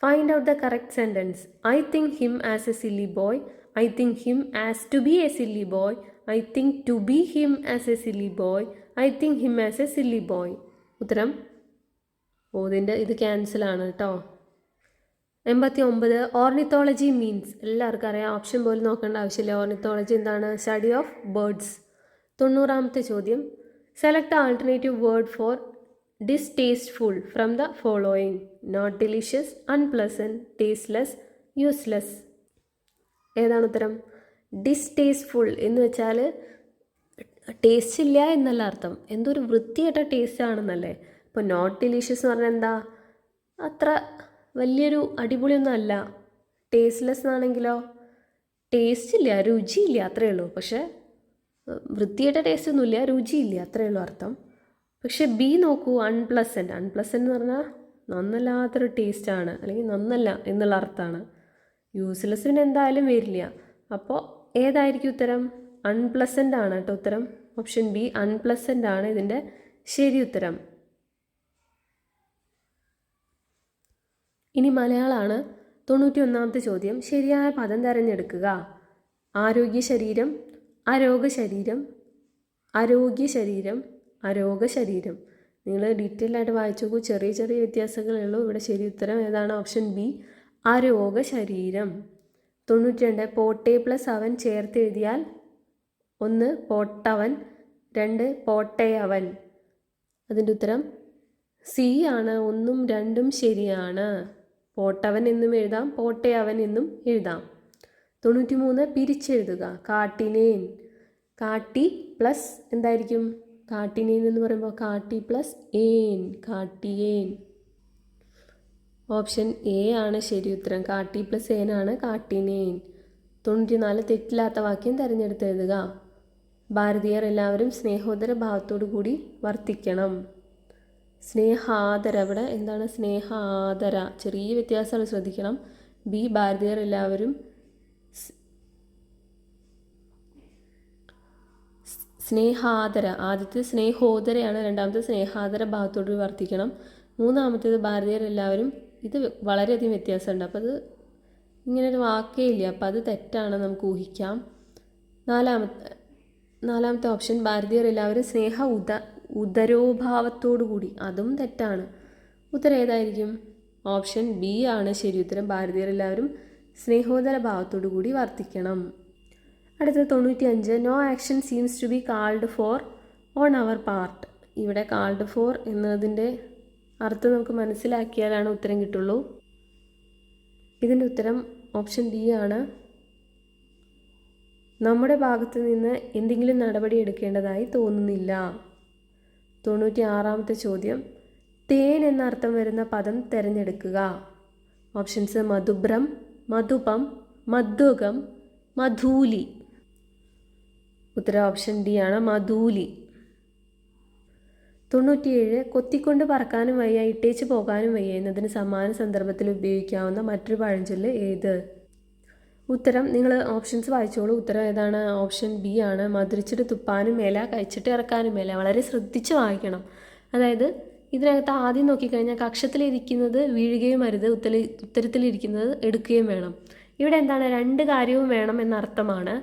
Find out the correct sentence. I think him as a silly boy, I think him as to be a silly boy, I think to be him as a silly boy, I think him as a silly boy. ഉത്തരം ഇതിൻ്റെ ഇത് ക്യാൻസലാണ് കേട്ടോ. 89. Ornithology means. എല്ലാവർക്കും അറിയാം, option പോലും നോക്കേണ്ട ആവശ്യമില്ല. ഓർണിത്തോളജി എന്താണ്? Study of birds. 90ാമത്തെ ചോദ്യം. Select the alternative word for distasteful from the following. Not delicious, unpleasant, tasteless, useless. ഏതാണ് ഉത്തരം? ഡിസ്റ്റേസ്റ്റ്ഫുൾ എന്ന് വെച്ചാൽ ടേസ്റ്റ് ഇല്ല എന്നല്ല അർത്ഥം, എന്തൊരു വൃത്തിയായിട്ട ടേസ്റ്റ് ആണെന്നല്ലേ. ഇപ്പോൾ നോട്ട് ഡിലീഷ്യസ് എന്ന് പറഞ്ഞാൽ എന്താ? അത്ര വലിയൊരു അടിപൊളിയൊന്നും അല്ല. ടേസ്റ്റ്ലെസ് ആണെങ്കിലോ ടേസ്റ്റ് ഇല്ല, രുചിയില്ല, അത്രയേ ഉള്ളൂ. പക്ഷേ വൃത്തിയായിട്ട ടേസ്റ്റ് ഒന്നുമില്ല, രുചിയില്ല, അത്രയേ ഉള്ളൂ അർത്ഥം. പക്ഷെ ബി നോക്കൂ, അൺപ്ലസൻറ്റ്. അൺപ്ലസൻറ്റ് എന്ന് പറഞ്ഞാൽ നന്നല്ലാത്തൊരു ടേസ്റ്റാണ്, അല്ലെങ്കിൽ നന്നല്ല എന്നുള്ള അർത്ഥമാണ്. യൂസ്ലെസ്സിന് എന്തായാലും വരില്ല. അപ്പോൾ ഏതായിരിക്കും ഉത്തരം? അൺപ്ലസൻ്റ് ആണ് കേട്ടോ ഉത്തരം. ഓപ്ഷൻ ബി അൺപ്ലസൻ്റ് ആണ് ഇതിൻ്റെ ശരി ഉത്തരം. ഇനി മലയാളമാണ്. 91ാമത്തെ ചോദ്യം. ശരിയായ പദം തിരഞ്ഞെടുക്കുക. ആരോഗ്യ ശരീരം, അരോഗ ശരീരം, ആരോഗ്യ ശരീരം, അരോഗ ശരീരം. നിങ്ങൾ ഡീറ്റെയിൽ ആയിട്ട് വായിച്ചു നോക്കൂ, ചെറിയ ചെറിയ വ്യത്യാസങ്ങളേ ഉള്ളൂ. ഇവിടെ ശരി ഉത്തരം ഏതാണ്? ഓപ്ഷൻ ബി അരോഗ ശരീരം. 92. പോട്ടെ പ്ലസ് അവൻ ചേർത്ത് എഴുതിയാൽ 1 പോട്ടവൻ, 2 പോട്ടയവൻ. അതിൻ്റെ ഉത്തരം സി ആണ്. 1ഉം 2ഉം ശരിയാണ്. പോട്ടവൻ എന്നും എഴുതാം, പോട്ടയവൻ എന്നും എഴുതാം. 93. പിരിച്ചെഴുതുക. കാട്ടിനേൻ. കാട്ടി പ്ലസ് എന്തായിരിക്കും? കാട്ടിനേൻ എന്ന് പറയുമ്പോൾ കാട്ടി പ്ലസ് ഏൻ, കാട്ടിയേൻ. ഓപ്ഷൻ എ ആണ് ശരി ഉത്തരം. കാട്ടി പ്ലസ് ഏനാണ് കാട്ടിനേൻ. 94. തെറ്റില്ലാത്ത വാക്യം തിരഞ്ഞെടുത്ത് എഴുതുക. ഭാരതീയർ എല്ലാവരും സ്നേഹോദര ഭാവത്തോടു കൂടി വർത്തിക്കണം. സ്നേഹാദര. ഇവിടെ എന്താണ്? സ്നേഹാദര. ചെറിയ വ്യത്യാസങ്ങൾ ശ്രദ്ധിക്കണം. ബി ഭാരതീയർ എല്ലാവരും സ്നേഹാദര. ആദ്യത്തെ സ്നേഹോദരയാണ്, രണ്ടാമത്തെ സ്നേഹാദര ഭാഗത്തോട് വർത്തിക്കണം. മൂന്നാമത്തേത് ഭാരതീയരെല്ലാവരും. ഇത് വളരെയധികം വ്യത്യാസമുണ്ട്. അപ്പോൾ അത് ഇങ്ങനൊരു വാക്കേ ഇല്ല, അപ്പോൾ അത് തെറ്റാണ്, നമുക്ക് ഊഹിക്കാം. നാലാമത്തെ ഓപ്ഷൻ ഭാരതീയരെല്ലാവരും ഉദരോഭാവത്തോടു കൂടി, അതും തെറ്റാണ്. ഉത്തരം ഏതായിരിക്കും? ഓപ്ഷൻ ബി ആണ് ശരി ഉത്തരം. ഭാരതീയരെല്ലാവരും സ്നേഹോദര ഭാവത്തോടു കൂടി വർത്തിക്കണം. അടുത്തത് 95. No action seems to be called for on our part. ഇവിടെ കാൾഡ് ഫോർ എന്നതിൻ്റെ അർത്ഥം നമുക്ക് മനസ്സിലാക്കിയാലാണ് ഉത്തരം കിട്ടുള്ളൂ. ഇതിൻ്റെ ഉത്തരം ഓപ്ഷൻ ബി ആണ്. നമ്മുടെ ഭാഗത്ത് നിന്ന് എന്തെങ്കിലും നടപടി എടുക്കേണ്ടതായി തോന്നുന്നില്ല. 96ാമത്തെ ചോദ്യം. തേൻ എന്നർത്ഥം വരുന്ന പദം തിരഞ്ഞെടുക്കുക. ഓപ്ഷൻസ് മധുബ്രം, മധുപം, മധുകം, മധൂലി. ഉത്തരം ഓപ്ഷൻ ഡി ആണ്, മധൂലി. 97. കൊത്തിക്കൊണ്ട് പറക്കാനും വയ്യ, ഇട്ടേച്ച് പോകാനും വയ്യ എന്നതിന് സമാന സന്ദർഭത്തിൽ ഉപയോഗിക്കാവുന്ന മറ്റൊരു പഴഞ്ചൊല്ല് ഏത്? ഉത്തരം നിങ്ങൾ ഓപ്ഷൻസ് വായിച്ചോളൂ. ഉത്തരം ഏതാണ്? ഓപ്ഷൻ ബി ആണ്. മധുരിച്ചിട്ട് തുപ്പാനും മേല, കഴിച്ചിട്ട് ഇറക്കാനും മേല. വളരെ ശ്രദ്ധിച്ച് വായിക്കണം. അതായത് ഇതിനകത്ത് ആദ്യം നോക്കിക്കഴിഞ്ഞാൽ കക്ഷത്തിലിരിക്കുന്നത് വീഴുകയും അരുത്, ഉത്തരത്തിലിരിക്കുന്നത് എടുക്കുകയും വേണം. ഇവിടെ എന്താണ്? രണ്ട് കാര്യവും വേണം എന്നർത്ഥമാണ്.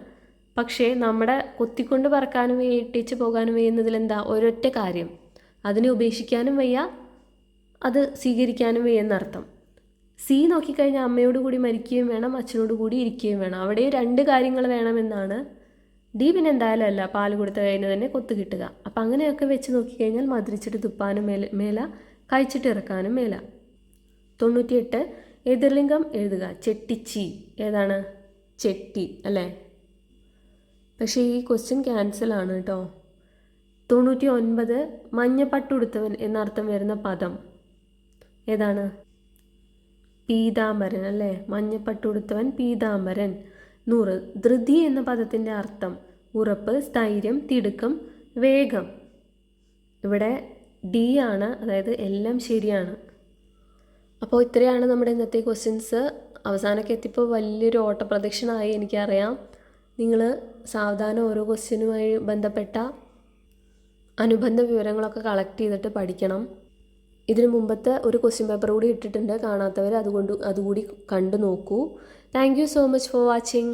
പക്ഷേ നമ്മുടെ കൊത്തിക്കൊണ്ട് പറക്കാനും വയ്യ, ഇട്ടേച്ച് പോകാനും വയ്യ എന്നതിലെന്താ? ഒരൊറ്റ കാര്യം. അതിനെ ഉപേക്ഷിക്കാനും വയ്യ, അത് സ്വീകരിക്കാനും വയ്യ എന്നർത്ഥം. സി നോക്കിക്കഴിഞ്ഞാൽ അമ്മയോട് കൂടി മരിക്കുകയും വേണം, അച്ഛനോട് കൂടി ഇരിക്കുകയും വേണം. അവിടെ രണ്ട് കാര്യങ്ങൾ വേണമെന്നാണ്. ഡി പിന്നെ എന്തായാലും അല്ല, പാല് കൊടുത്ത കഴിഞ്ഞ് തന്നെ കൊത്തു കിട്ടുക. അപ്പം അങ്ങനെയൊക്കെ വെച്ച് നോക്കിക്കഴിഞ്ഞാൽ മധുരിച്ചിട്ട് തുപ്പാനും മേല, കഴിച്ചിട്ട് ഇറക്കാനും മേല. 98. എതിർലിംഗം എഴുതുക. ചെട്ടിച്ചി. ഏതാണ്? ചെട്ടി അല്ലേ? പക്ഷേ ഈ ക്വസ്റ്റ്യൻ ക്യാൻസൽ ആണ് കേട്ടോ. 99. മഞ്ഞപ്പട്ടുടുത്തവൻ എന്നർത്ഥം വരുന്ന പദം ഏതാണ്? പീതാംബരൻ അല്ലേ? മഞ്ഞപ്പട്ടുടുത്തവൻ പീതാംബരൻ. 100. ധൃതി എന്ന പദത്തിൻ്റെ അർത്ഥം ഉറപ്പ്, സ്ഥൈര്യം, തിടുക്കം, വേഗം. ഇവിടെ ഡി ആണ്, അതായത് എല്ലാം ശരിയാണ്. അപ്പോൾ ഇത്രയാണ് നമ്മുടെ ഇന്നത്തെ ക്വസ്റ്റ്യൻസ്. അവസാനമൊക്കെ എത്തിയപ്പോൾ വലിയൊരു ഓട്ടപ്രദക്ഷിണമായി എനിക്കറിയാം. നിങ്ങൾ സാവധാനം ഓരോ ക്വസ്റ്റ്യനുമായി ബന്ധപ്പെട്ട അനുബന്ധ വിവരങ്ങളൊക്കെ കളക്ട് ചെയ്തിട്ട് പഠിക്കണം. ഇതിനു മുമ്പത്തെ ഒരു ക്വസ്റ്റ്യൻ പേപ്പർ കൂടി ഇട്ടിട്ടുണ്ട്, കാണാത്തവർ അതുകൂടി കണ്ടു നോക്കൂ. Thank you so much for watching.